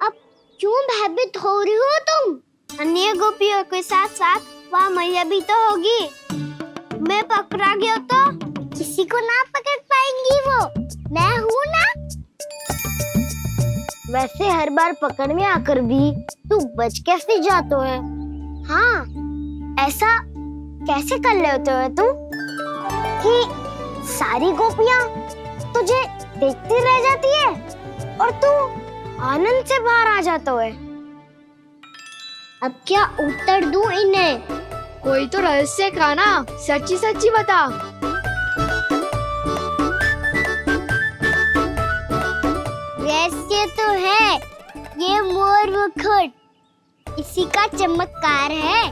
अब क्यों भयभीत हो रही हो तुम? अन्य गोपियों के साथ साथ वहाँ मैया भी तो होगी। मैं पकड़ा गया तो किसी को ना पकड़ पाएंगी वो, मैं हूँ ना। वैसे हर बार पकड़ में आकर भी तू बच कैसे जाता है? हाँ, ऐसा कैसे कर लेते हो तुम कि सारी गोपियाँ तुझे देखती रह जाती है और तू आनंद से बाहर आ जाता है? अब क्या उत्तर दूं इन्हें? कोई तो रहस्य कान्हा, सच्ची सच्ची बता। रहस्य तो है, ये मोर मुकुट इसी का चमत्कार है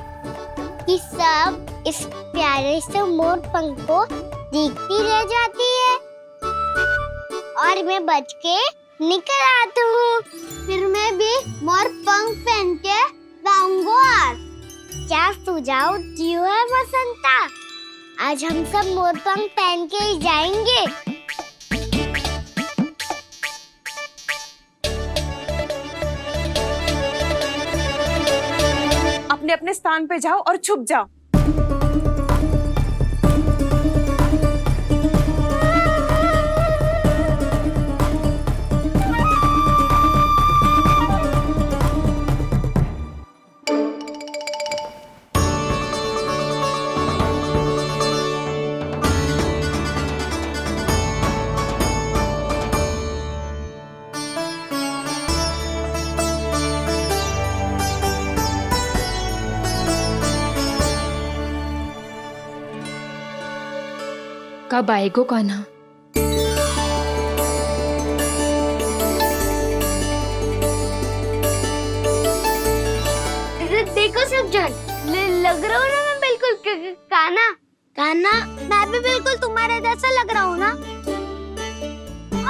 कि सब इस प्यारे से मोर पंख को देखती रह जाती है और मैं बच के निकल आता हूँ। फिर मैं भी मोर पंख पहन के गाऊंगा। क्या सुझाव दियो है वसंता? आज हम सब मोर पंख पहन के ही जाएंगे। अपने अपने स्थान पे जाओ और छुप जाओ। कब आएगो कान्हा? देखो सब जन, लग रहा हूँ ना मैं बिल्कुल कान्हा। कान्हा, मैं भी बिल्कुल तुम्हारे जैसा लग रहा हूँ ना?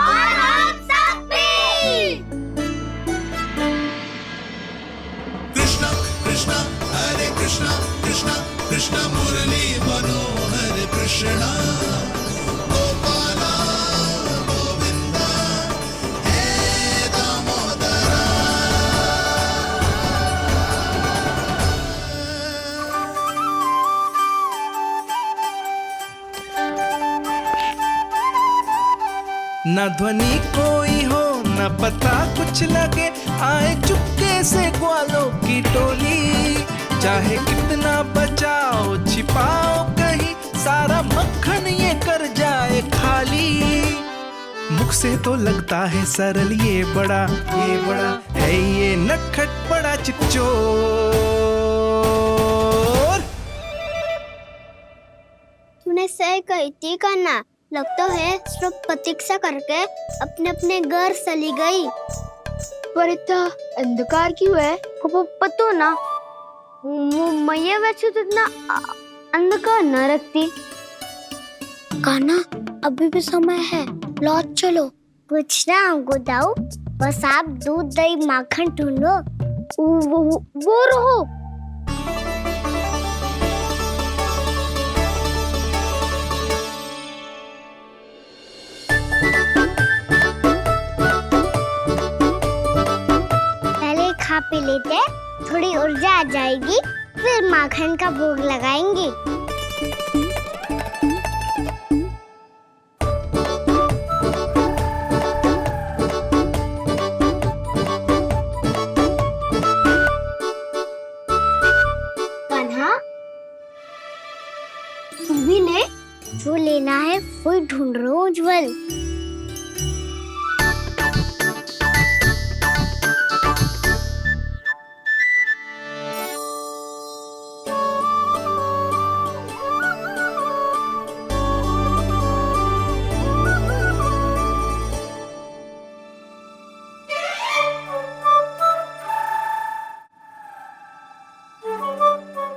और हम सब भी। कृष्णा कृष्णा हरे कृष्णा कृष्णा कृष्णा मुरली मनोहर कृष्णा गोपाला गोविंदा हे दामोदरा। न ध्वनि कोई हो न पता कुछ लगे, आए चुपके से ग्वालों की टोली। चाहे कितना बचाओ छिपाओ कहीं, सारा मक्खन ये कर जाए खाली। मुख से तो लगता है सरल, ये बड़ा है ये नटखट बड़ा चिपचोर। तूने सही कही थी कान्हा, लगता है सब प्रतीक्षा करके अपने अपने घर चली गई। पर इतना अंधकार क्यों है? पतो ना, मैया वैसे तो इतना अंधकार न रखती। कान्हा, अभी भी समय है, लौट चलो। कुछ ना हमको दाऊ, बस आप दूध दही माखन ढूंढो। वो रहो। खा पी लेते, थोड़ी ऊर्जा आ जाएगी, फिर माखन का भोग लगाएंगे। कान्हा, तू भी ले, जो लेना है वो ढूंढ रहा हूँ उज्जवल।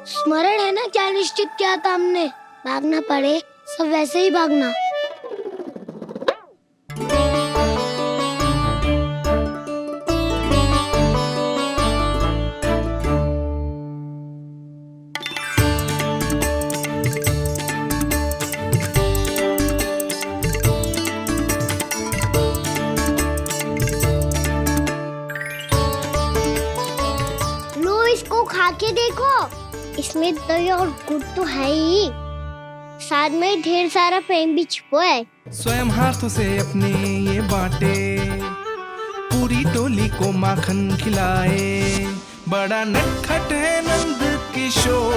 स्मरण है ना क्या निश्चित किया था हमने? भागना पड़े सब वैसे ही भागना। लो इसको खा के देखो, इसमें दही और गुड़ तो है ही, साथ में ढेर सारा प्रेम भी छिपा है। स्वयं हाथों से अपने ये बांटे, पूरी टोली को माखन खिलाए। बड़ा नटखट है नंद किशोर,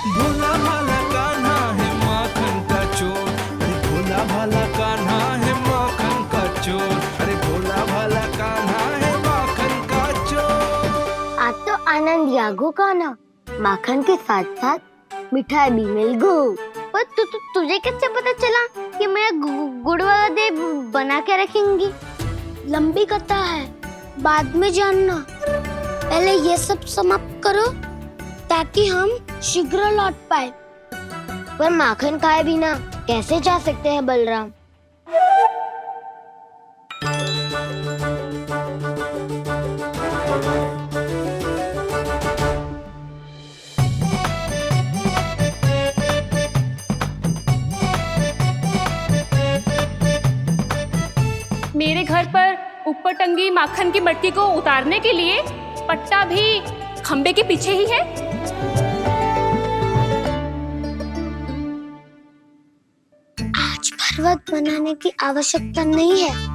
भोला भाला कान्हा है माखन का चोर। अरे भोला भाला कान्हा है माखन का चोर। अरे भोला भाला कान्हा है माखन का चोर। आज तो आनंद यागो कान्हा, माखन के साथ साथ मिठाई भी मिल गई। पर तुझे कैसे पता चला कि मैं गुड़ वाला दे बना के रखेंगी? लंबी कथा है, बाद में जानना। पहले ये सब समाप्त करो ताकि हम शीघ्र लौट पाए। पर माखन खाए बिना कैसे जा सकते हैं बलराम? मेरे घर पर ऊपर टंगी माखन की मटकी को उतारने के लिए पट्टा भी खंबे के पीछे ही है। आज पर्वत बनाने की आवश्यकता नहीं है।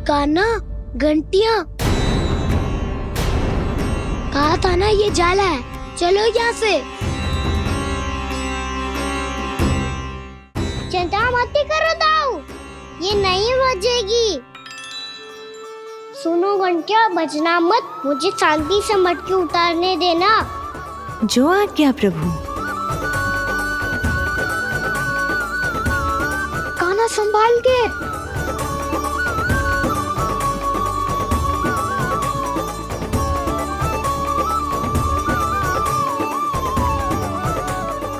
कान्हा, घंटियां। था ना ये जाला है, चलो यहाँ से। चिंता मत करो दाऊ, ये नहीं बजेगी। सुनो घंटिया, बजना मत, मुझे शांति से मटकी उतारने देना। जो आज्ञा प्रभु। कान्हा संभाल के।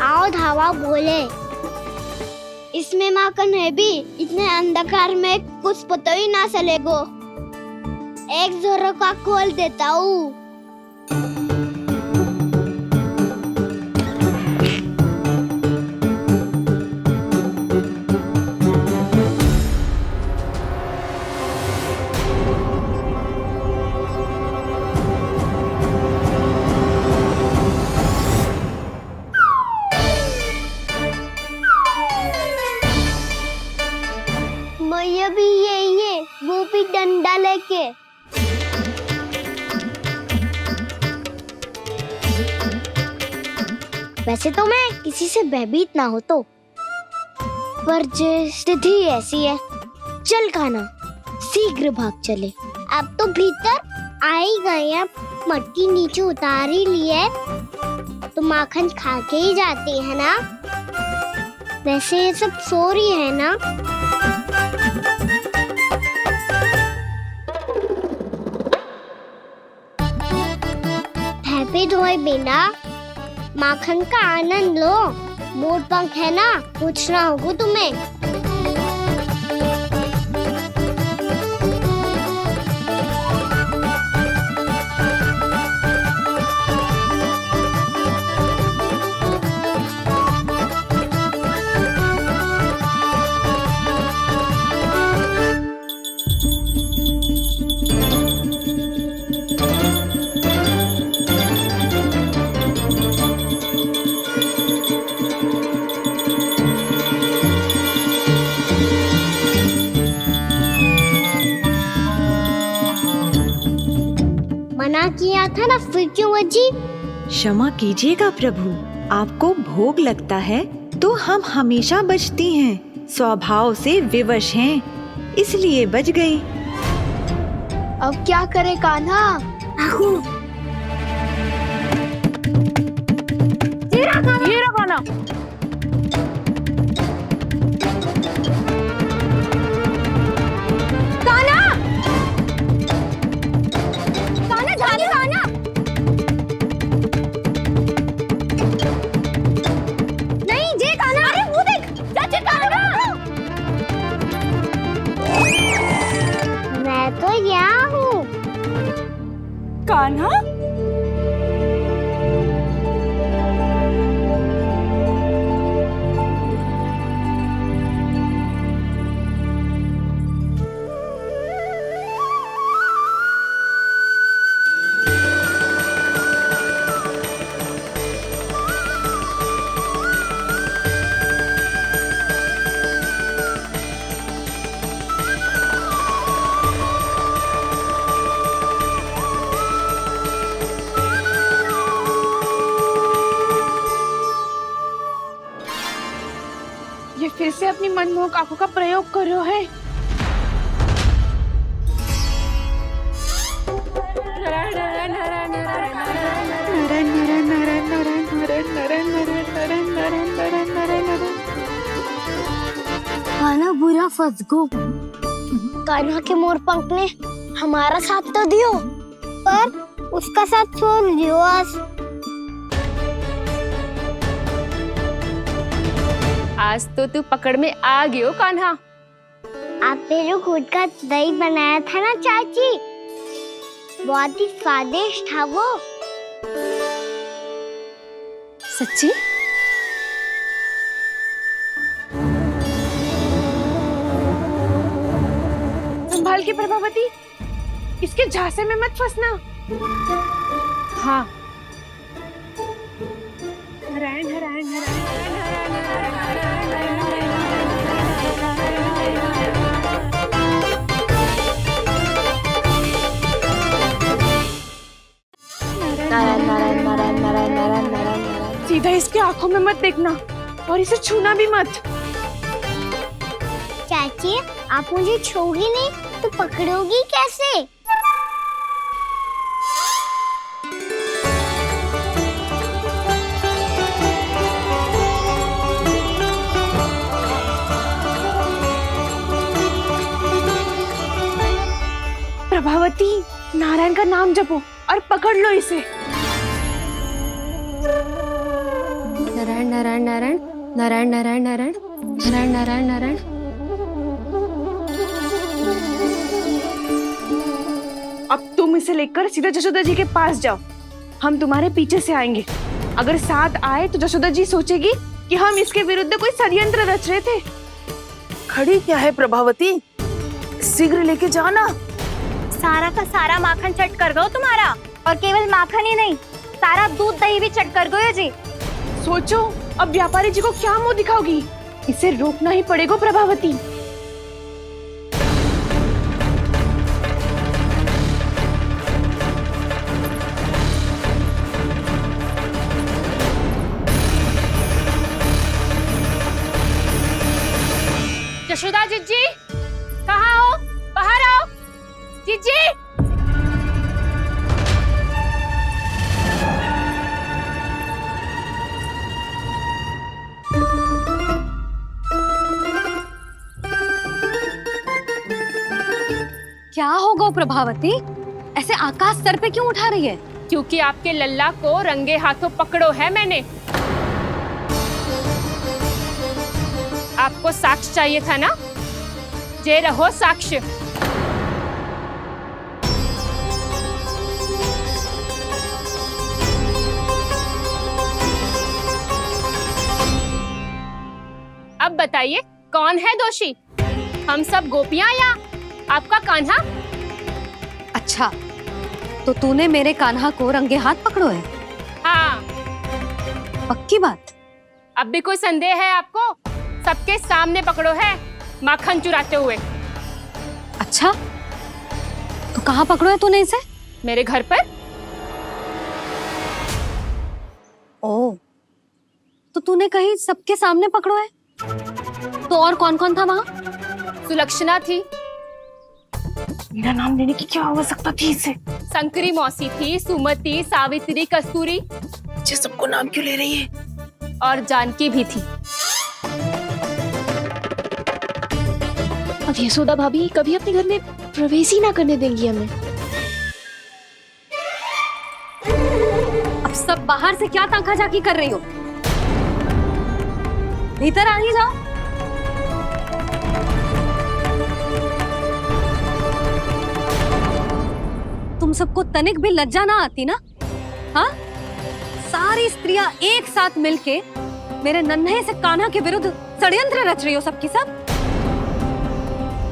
आओ धावा बोले, इसमें माखन है भी, इतने अंधकार में कुछ पता ही ना चलेगो। एक जोरों का खोल देता हूँ। मैया भी यही है, वो भी डंडा लेके। वैसे तो मैं किसी से भयभीत ना हो तो, पर स्थिति ऐसी है। चल कान्हा, शीघ्र भाग चले। अब तो भीतर आ ही गए हैं, मटकी नीचे उतार ही लिए, तो माखन खा के ही जाते हैं ना। वैसे ये सब सो रही है ना। हैप्पी धोए बिना माखन का आनंद लो। मोर पंख है ना, पूछना होगा तुम्हें। मना किया था ना, फिर क्यों बजी? क्षमा कीजिएगा प्रभु, आपको भोग लगता है तो हम हमेशा बजती हैं, स्वभाव से विवश हैं, इसलिए बज गई। अब क्या करे कान्हा? ये रहा कान्हा। मैं तो यहाँ हूँ। कान्हा, ये फिर से अपनी मनमोहक आंखों का प्रयोग कर रहे है। कान्हा बुरा फंस गो। कान्हा के मोर पंख ने हमारा साथ तो दियो, पर उसका साथ छोड़ दियो। आज तो तू पकड़ में आ गयो कान्हा। आपने जो खुद का दही बनाया था ना चाची, बहुत ही स्वादिष्ट था वो। सच्ची? संभाल के प्रभावती, इसके झांसे में मत फंसना। हाँ, नारायण नारायण नारायण नारायण नारायण नारायण नारायण नारायण नारायण। सीधा इसके आंखों में मत देखना और इसे छूना भी मत। चाची, आप मुझे छोड़ोगी नहीं तो पकड़ोगी कैसे? प्रभावती, नारायण का नाम जपो और पकड़ लो इसे। नारायण नारायण नारायण नारायण नारायण नारायण नारायण नारायण नारायण। अब तुम इसे लेकर सीधा जशोदा जी के पास जाओ, हम तुम्हारे पीछे से आएंगे। अगर साथ आए तो जशोदा जी सोचेगी कि हम इसके विरुद्ध कोई षड्यंत्र रच रहे थे। खड़ी क्या है प्रभावती, शीघ्र लेके जाओ ना। सारा का सारा माखन चट कर गयो तुम्हारा, और केवल माखन ही नहीं, सारा दूध दही भी चट कर गयो जी। सोचो अब व्यापारी जी को क्या मुंह दिखाओगी, इसे रोकना ही पड़ेगा प्रभावती। यशोदा जीजी, कहाँ हो? बाहर आओ जीजी। क्या होगा प्रभावती, ऐसे आकाश सर पे क्यों उठा रही है? क्योंकि आपके लल्ला को रंगे हाथों पकड़ो है मैंने। आपको साक्ष्य चाहिए था ना, जे रहो साक्ष्य। अब बताइए कौन है दोषी, हम सब गोपियां या आपका कान्हा? अच्छा, तो तूने मेरे कान्हा को रंगे हाथ पकड़ो है? हाँ। पक्की बात? अब भी कोई संदेह है आपको? सबके सामने पकड़ो है माखन चुराते हुए। अच्छा, तो कहाँ पकड़ो है तूने इसे? मेरे घर पर। ओ, तो तूने कहीं सबके सामने पकड़ो है? तो और कौन कौन था वहाँ? सुलक्षणा थी। मेरा नाम लेने की क्या आवश्यकता थी इसे? संकरी मौसी थी, सुमति, सावित्री, कस्तूरी। ये सबको नाम क्यों ले रही है? और जानकी भी थी। अब यशोदा भाभी कभी अपने घर में प्रवेश ही ना करने देंगी हमें। अब सब बाहर से क्या ताका झाकी कर रही हो? भीतर आ ही जाओ। तुम सबको तनिक भी लज्जा ना आती ना? हाँ, सारी स्त्रियां एक साथ मिलके मेरे नन्हे से कान्हा के विरुद्ध षड्यंत्र रच रही हो सबकी सब।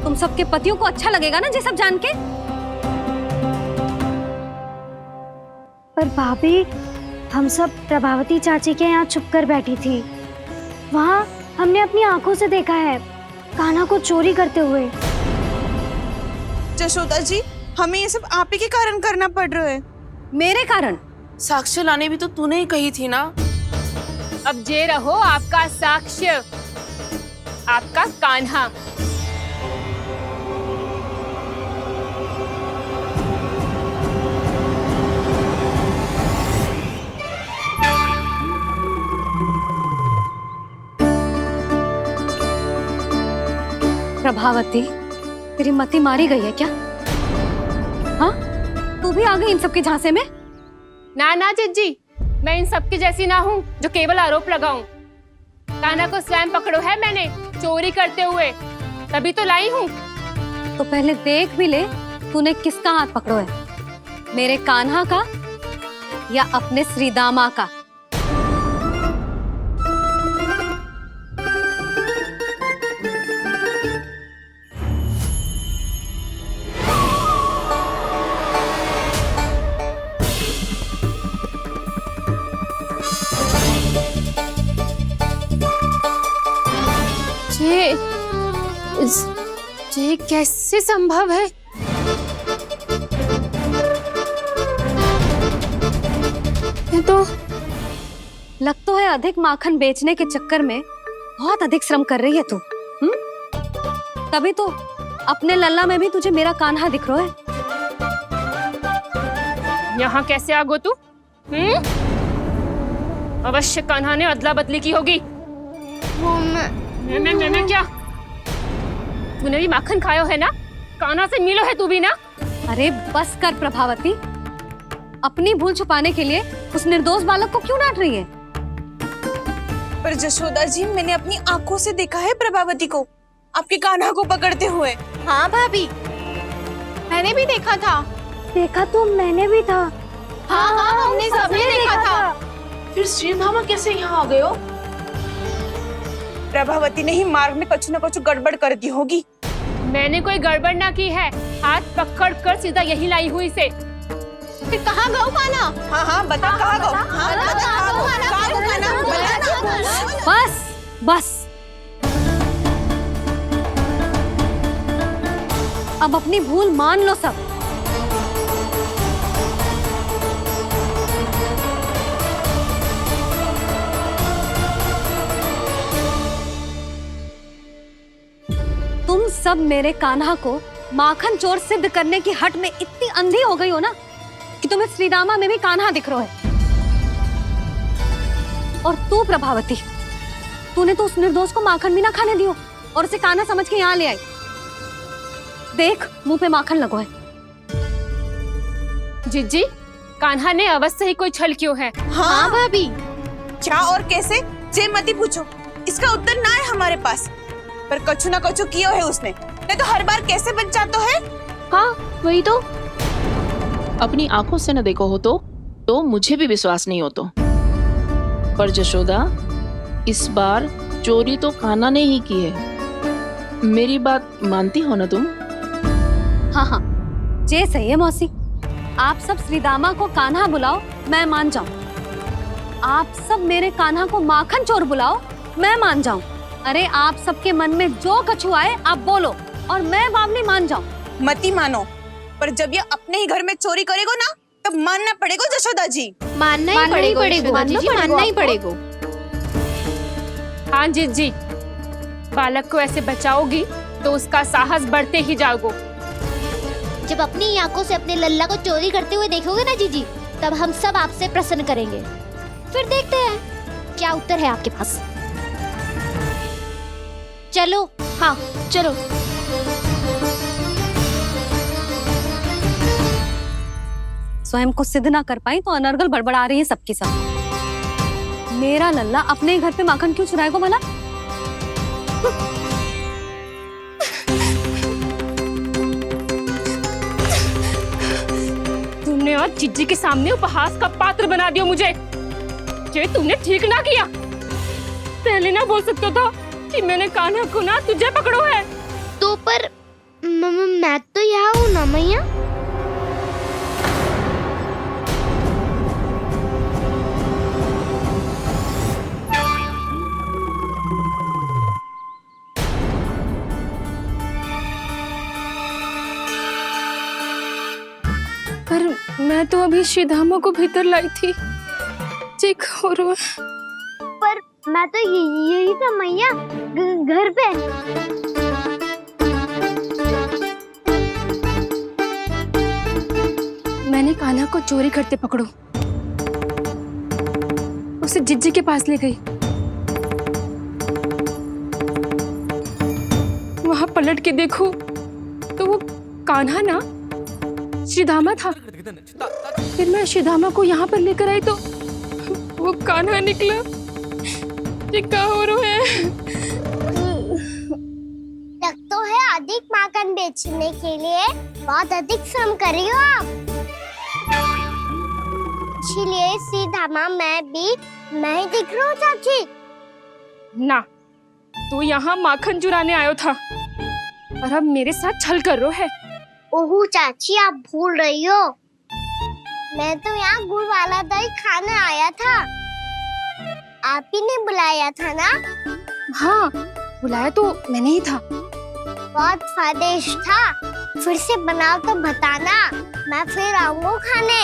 तुम सबके पतियों को अच्छा लगेगा ना ये सब जान के? पर भाभी, हम सब प्रभावती चाची के यहाँ छुप कर बैठी थी। वहाँ हमने अपनी आंखों से देखा है कान्हा को चोरी करते हुए। जशोदा जी, हमें ये सब आप ही के कारण करना पड़ रहा है। मेरे कारण? साक्ष्य लाने भी तो तूने ही कही थी ना। अब जे रहो आपका साक्ष्य, आपका कान्हा। प्रभावती, तेरी मति मारी गई है क्या? हाँ, तू भी आ गई इन सबके झांसे में? ना ना जिज्जी, मैं इन सबकी जैसी ना हूँ जो केवल आरोप लगाऊं। कान्हा को स्वयं पकड़ो है मैंने चोरी करते हुए, तभी तो लाई हूँ। तो पहले देख भी ले तूने किसका हाथ पकड़ो है, मेरे कान्हा का या अपने श्रीदामा का? ये कैसे संभव है? तो लग तो है अधिक माखन बेचने के चक्कर में बहुत अधिक श्रम कर रही है तू। तभी तो अपने लल्ला में भी तुझे मेरा कान्हा दिख रहा है। यहाँ कैसे आ गो तू? अवश्य कान्हा ने अदला बदली की होगी। वो मैं क्या? तूने भी माखन खायो है ना? कान्हा से मिलो है तू भी ना? अरे बस कर प्रभावती, अपनी भूल छुपाने के लिए उस निर्दोष बालक को क्यों डांट रही है? पर जशोदा जी, मैंने अपनी आंखों से देखा है प्रभावती को आपके कान्हा को पकड़ते हुए। हाँ भाभी, मैंने भी देखा था। देखा तो मैंने भी था। हाँ हाँ, हमने सबने देखा था। फिर श्रीधामा कैसे यहाँ आ गए हो? प्रभावती ने ही मार्ग में कुछ न कुछ गड़बड़ कर दी होगी। मैंने कोई गड़बड़ ना की है, हाथ पकड़ कर सीधा यही लाई हुई से। फिर कहाँ गौ कान्हा? हाँ हाँ बता, कहाँ गौ? हाँ बता, कहाँ गौ कान्हा? बस बस, अब अपनी भूल मान लो सब। तुम सब मेरे कान्हा को माखन चोर सिद्ध करने की हट में इतनी अंधी हो गई हो ना कि तुम्हें श्रीरामा में भी कान्हा दिख रहा है। और तू प्रभावती, तूने तो उस निर्दोष को माखन भी ना खाने दियो और उसे कान्हा समझ के यहाँ ले आई। देख, मुंह पे माखन लगो है। जिज्जी, कान्हा ने अवश्य ही कोई छल क्यों है। हाँ भाभी, क्या और कैसे जे मती पूछो, इसका उत्तर ना है हमारे पास। पर कछु ना कछु किया है उसने, नहीं तो हर बार कैसे बच जाता है। हाँ वही तो, अपनी आंखों से न देखो हो तो मुझे भी विश्वास नहीं हो तो। पर जशोदा, इस बार चोरी तो कान्हा ने ही की है। मेरी बात मानती हो ना तुम? हाँ हाँ, जे सही है मौसी। आप सब श्रीदामा को कान्हा बुलाओ, मैं मान जाऊं। आप सब मेरे कान्हा को माखन चोर बुलाओ, मैं मान जाऊं। अरे आप सबके मन में जो कछु आए आप बोलो और मैं बावली मान जाऊं। मती मानो, पर जब ये अपने ही घर में चोरी करेगो ना, तब मानना पड़ेगा जशोदा जी। मानना ही पड़ेगा। हाँ जिज्जी, बालक को ऐसे बचाओगी तो उसका साहस बढ़ते ही जाओगे। जब अपनी आंखों से अपने लल्ला को चोरी करते हुए देखोगे ना जीजी, तब हम सब आपसे प्रसन्न करेंगे। फिर देखते हैं क्या उत्तर है आपके पास। चलो। हाँ चलो। स्वयं को सिद्ध ना कर पाई तो अनर्गल बड़बड़ा रही है सबकी सब। मेरा लल्ला अपने घर पे माखन क्यों चुराएगा भला? तुमने आज जिज्जी के सामने उपहास का पात्र बना दिया मुझे। ये तुमने ठीक ना किया। पहले ना बोल सकता था कि मैंने कान्हा को ना तुझे पकड़ो है। तो पर मैं तो यहाँ हूँ ना मैया। पर मैं तो अभी श्रीधामा को भीतर लाई थी। चेक हो रहा है। पर मैं तो यही था मैया, घर पे। मैंने कान्हा को चोरी करते पकड़ो, उसे जिज्जी के पास ले गई। वहां पलट के देखो तो वो कान्हा ना श्रीधामा था। फिर मैं श्रीधामा को यहाँ पर लेकर आई तो वो कान्हा निकला। ये क्या हो रहा है? लग तो है अधिक माखन बेचने के लिए बहुत अधिक श्रम कर रही हो आप। इसीलिए सीधामा मैं ही दिख रहा हूँ चाची। ना, तू यहाँ माखन चुराने आयो था और अब मेरे साथ छल कर रो है। ओह चाची, आप भूल रही हो, मैं तो यहाँ गुड़ वाला दही खाने आया था। आप ही ने बुलाया था ना? हाँ, बुलाया तो मैंने ही था। बहुत स्वादिष्ट था। फिर से बनाओ तो बताना, मैं फिर आऊंगा खाने।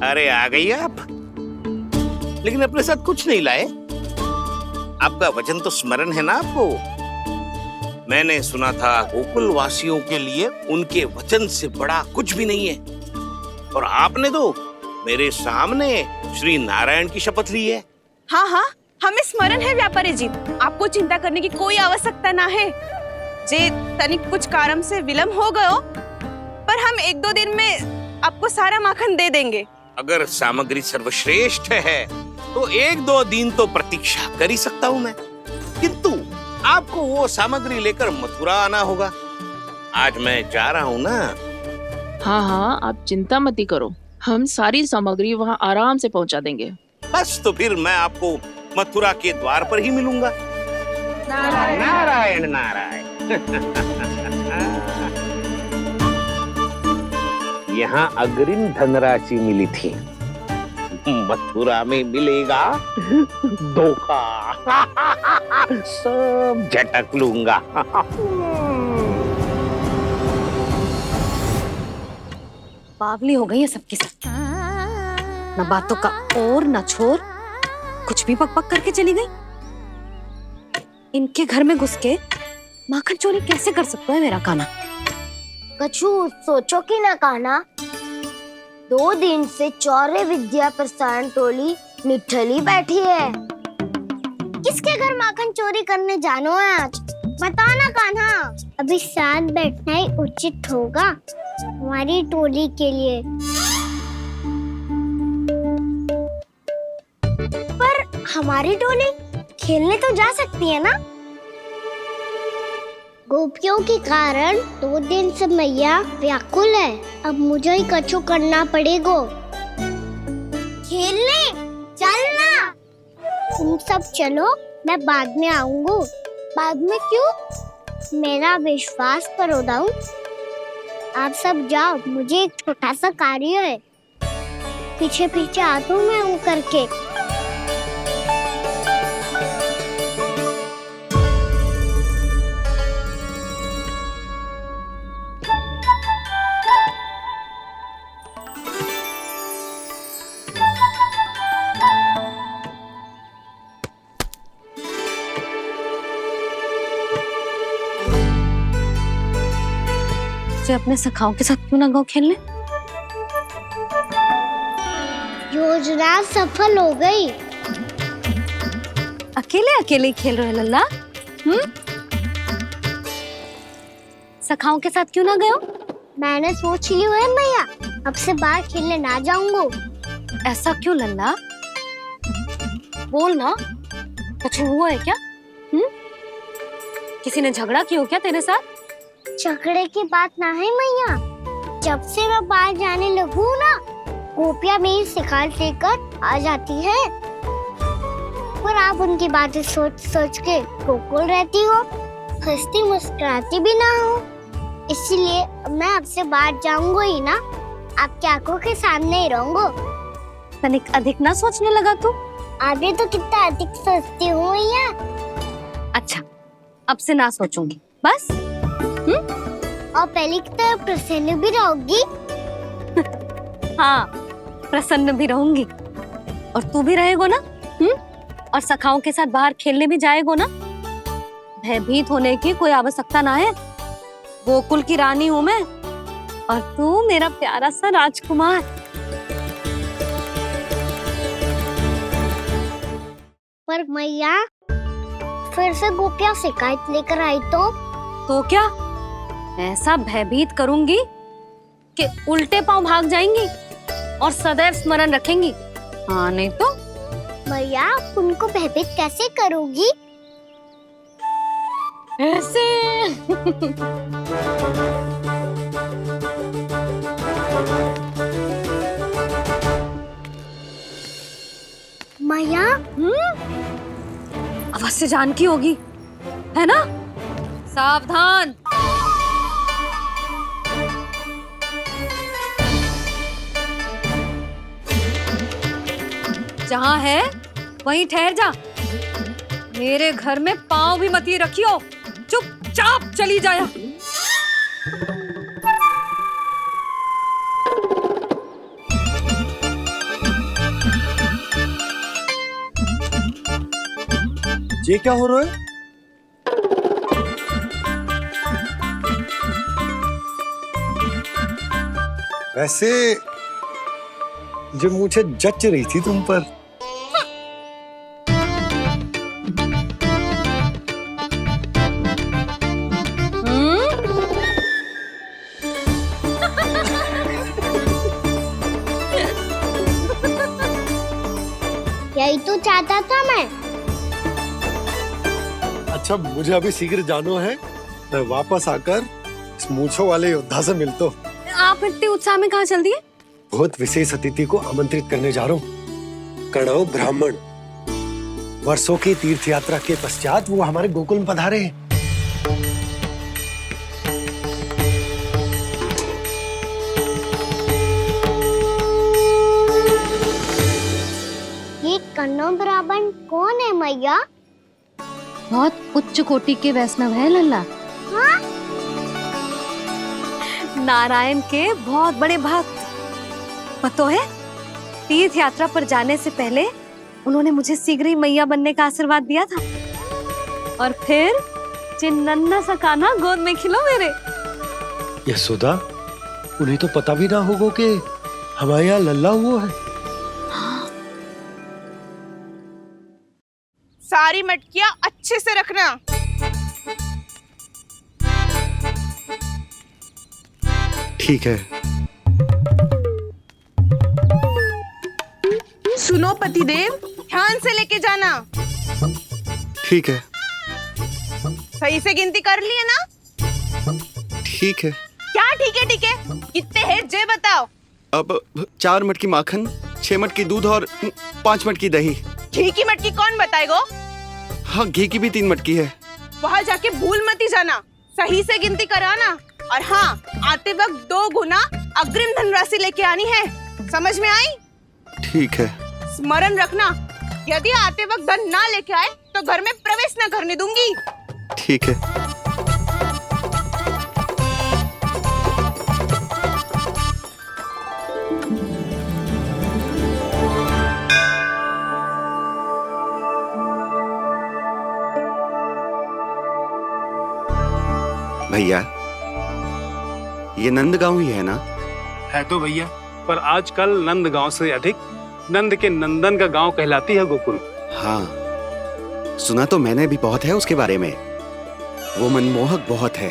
अरे आ गई आप, लेकिन अपने साथ कुछ नहीं लाए। आपका वचन तो स्मरण है ना आपको? मैंने सुना था गोकुल वासियों के लिए उनके वचन से बड़ा कुछ भी नहीं है, और आपने तो मेरे सामने श्री नारायण की शपथ ली है। हाँ हाँ, हमें स्मरण है व्यापारी जी, आपको चिंता करने की कोई आवश्यकता ना है। जे तनिक कुछ कारण से विलंब हो गयो, पर हम 1-2 दिन में आपको सारा माखन दे देंगे। अगर सामग्री सर्वश्रेष्ठ है तो 1-2 दिन तो प्रतीक्षा कर ही सकता हूँ मैं, किंतु आपको वो सामग्री लेकर मथुरा आना होगा। आज मैं जा रहा हूँ ना। हाँ हाँ, आप चिंता मत ही करो, हम सारी सामग्री वहाँ आराम से पहुँचा देंगे। बस तो फिर मैं आपको मथुरा के द्वार पर ही मिलूंगा। नारायण नारायण। यहाँ अग्रिम धनराशि मिली थी, मथुरा में मिलेगा धोखा। सब झटक लूंगा। बावली हो गई है सबकी सब, न बातों का और न छोर, कुछ भी पक पक करके चली गई। इनके घर में घुस के माखन चोरी कैसे कर सकता है मेरा काना? कछु सोचो कि ना कान्हा, 2 दिन से चौर्य विद्या प्रसारण टोली निठली बैठी है। किसके घर माखन चोरी करने जानो है आज? बताना कान्हा। अभी साथ बैठना ही उचित होगा हमारी टोली के लिए। पर हमारी टोली खेलने तो जा सकती है ना? गोपियों के कारण 2 दिन से मैया व्याकुल है, अब मुझे ही कछु करना पड़ेगा। खेलने चलना। तुम सब चलो, मैं बाद में आऊंगा। बाद में क्यों? मेरा विश्वास करो दाऊ। आप सब जाओ, मुझे एक छोटा सा कार्य है। पीछे पीछे आता हूँ मैं हूँ करके। से अपने सखाओं के साथ क्यों ना गाँव खेलने? योजना सफल हो गई। अकेले अकेले ही खेल रहे हैं लल्ला? सखाओं के साथ क्यों ना गए हो? मैंने सोच लिया है मैया, अब से बाहर खेलने ना जाऊंगा। ऐसा क्यों लल्ला? बोल ना, कुछ हुआ है क्या? किसी ने झगड़ा किया हो क्या तेरे साथ? झगड़े की बात ना है मैया, जब से मैं बाहर जाने लगू ना, गोपियां मेरी शिकायत लेकर आ जाती है। पर आप उनकी बातें सोच सोच के गोकुल रहती हो, हंसती मुस्कुराती भी ना हो। इसलिए मैं आपसे बाहर जाऊंगा ही ना, आपकी आंखों के सामने ही रहूंगा। तनिक अधिक ना सोचने लगा तू? आगे तो कितना अधिक सोचती हूँ मैया। अच्छा, अब से ना सोचूंगी बस। और पहले की तरह प्रसन्न भी रहोगी। हाँ, प्रसन्न भी रहूंगी। और तू भी रहेगा ना? और सखाओं के साथ बाहर खेलने भी जाएगा ना? भयभीत होने की कोई आवश्यकता ना है। गोकुल की रानी हूँ मैं, और तू मेरा प्यारा सा राजकुमार। पर मैया, फिर से गोपियां शिकायत लेकर आई तो क्या? ऐसा भयभीत करूंगी कि उल्टे पांव भाग जाएंगी और सदैव स्मरण रखेंगी। हाँ नहीं तो? मैया, तुमको भयभीत कैसे करोगी? ऐसे। मैया, अवश्य जानकी होगी, है ना? सावधान। जहाँ है वहीं ठहर जा। मेरे घर में पाँव भी मत ही रखियो, चुपचाप चली जाया। ये क्या हो रहा है? वैसे जो मुझे जच रही थी तुम पर। यही तो चाहता था मैं। अच्छा, मुझे अभी शीघ्र जाना है। मैं वापस आकर इस मूंछों वाले योद्धा से मिलता हूँ। आप इतने उत्साह में कहाँ चल दिए? बहुत विशेष अतिथि को आमंत्रित करने जा रहा हूँ। कणव ब्राह्मण। वर्षों की तीर्थ यात्रा के पश्चात वो हमारे गोकुल में पधारे हैं। ये कणव ब्राह्मण कौन है मैया? बहुत उच्च कोटि के वैष्णव है लल्ला। हाँ? नारायण के बहुत बड़े भक्त। पता है, तीर्थ यात्रा पर जाने से पहले उन्होंने मुझे शीघ्र ही मैया बनने का आशीर्वाद दिया था। और फिर चिन्नन्ना सा कान्हा गोद में खिलो मेरे। यशोदा, उन्हें तो पता भी ना होगा कि हमारे यहाँ लल्ला हुआ है। सारी मटकियां अच्छे से रखना। ठीक है। सुनो पतिदेव, ध्यान से लेके जाना। ठीक है। सही से गिनती कर लिए ना? ठीक है। क्या ठीक है ठीक है? कितने हैं जे बताओ। अब 4 मटकी माखन, 6 मटकी दूध और 5 मटकी दही। घी की मटकी कौन बताएगा? हाँ, घी की भी 3 मटकी है। वहाँ जाके भूल मत ही जाना, सही से गिनती कराना। और हाँ, आते वक्त 2 गुना अग्रिम धनराशि लेके आनी है। समझ में आई? ठीक है। स्मरण रखना, यदि आते वक्त धन ना लेके आए तो घर में प्रवेश ना करने दूंगी। ठीक है। भैया, ये नंदगांव ही है ना? है तो भैया, पर आजकल नंदगांव से अधिक नंद के नंदन का गांव कहलाती है गोकुल। हाँ, सुना तो मैंने भी बहुत है उसके बारे में। वो मनमोहक बहुत है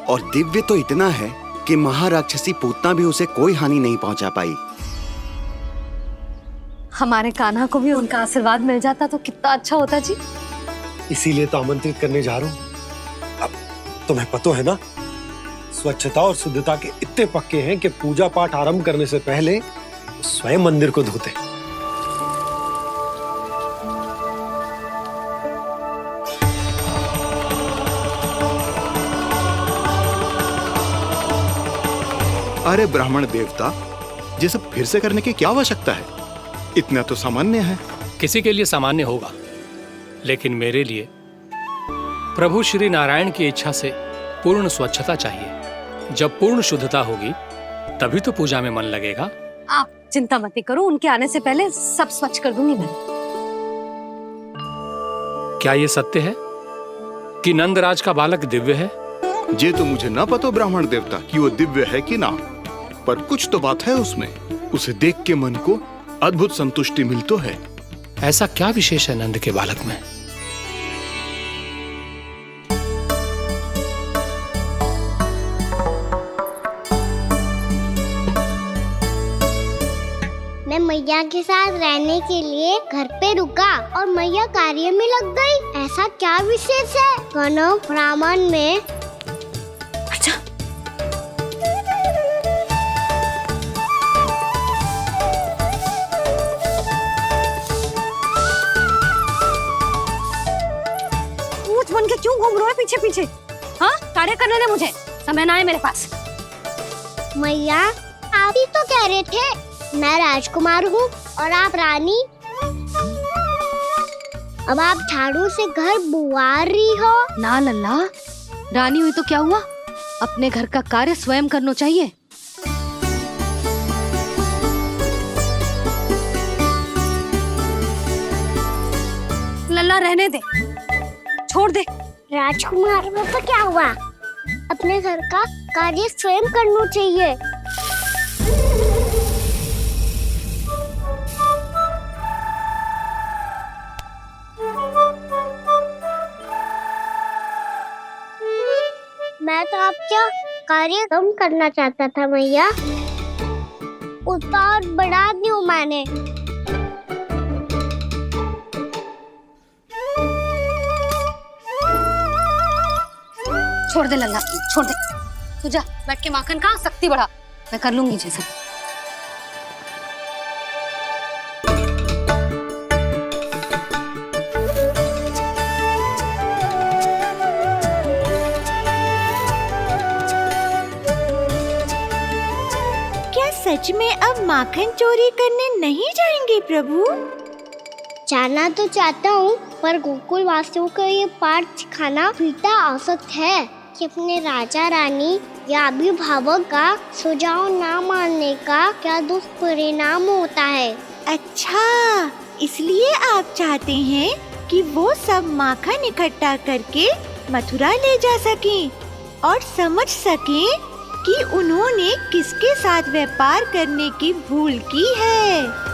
और दिव्य तो इतना है कि महाराक्षसी पूतना भी उसे कोई हानि नहीं पहुंचा पाई। हमारे कान्हा को भी उनका आशीर्वाद मिल जाता तो कितना अच्छा होता जी। इसीलिए तो आमंत्रित करने जा रहा हूँ। अब तुम्हें पता है ना, स्वच्छता और शुद्धता के इतने पक्के हैं कि पूजा पाठ आरंभ करने से पहले स्वयं मंदिर को धोते। अरे ब्राह्मण देवता, ये सब फिर से करने की क्या आवश्यकता है? इतना तो सामान्य है। किसी के लिए सामान्य होगा, लेकिन मेरे लिए प्रभु श्री नारायण की इच्छा से पूर्ण स्वच्छता चाहिए। जब पूर्ण शुद्धता होगी तभी तो पूजा में मन लगेगा। आप चिंता मत करो, उनके आने से पहले सब स्वच्छ कर दूंगी मैं। क्या ये सत्य है कि नंदराज का बालक दिव्य है? ये तो मुझे ना पता ब्राह्मण देवता कि वो दिव्य है कि ना, पर कुछ तो बात है उसमें। उसे देख के मन को अद्भुत संतुष्टि मिलती है। ऐसा क्या विशेष है नंद के बालक में? मैं मैया के साथ रहने के लिए घर पे रुका और मैया कार्य में लग गई। ऐसा क्या विशेष है कणव ब्राह्मण में? अच्छा, ऊंट बन के क्यों घूम रहा है पीछे पीछे? हाँ, कार्य करने दे मुझे, समय ना है मेरे पास। मैया, आप ही तो कह रहे थे मैं राजकुमार हूँ और आप रानी। अब आप झाड़ू से घर बुआ रही हो। ना लल्ला, रानी हुई तो क्या हुआ, अपने घर का कार्य स्वयं करना चाहिए। लल्ला रहने दे, छोड़ दे। राजकुमार में तो क्या हुआ? अपने घर का कार्य स्वयं करना चाहिए। मैं तो आपका कार्य कम करना चाहता था भैया, उतना और बढ़ा दिया मैंने। छोड़ दे लल्ला, छोड़ दे। तू जा बैठ के माखन खा, शक्ति बढ़ा। मैं कर लूंगी जैसे। क्या सच में अब माखन चोरी करने नहीं जाएंगे प्रभु? जाना तो चाहता हूँ, पर गोकुल वासियों को ये पाठ सिखाना पिता आवश्यक है कि अपने राजा रानी या अभिभावक का सुझाव ना मानने का क्या दुष्परिणाम होता है। अच्छा, इसलिए आप चाहते हैं कि वो सब माखन इकट्ठा करके मथुरा ले जा सकें और समझ सकें कि उन्होंने किसके साथ व्यापार करने की भूल की है।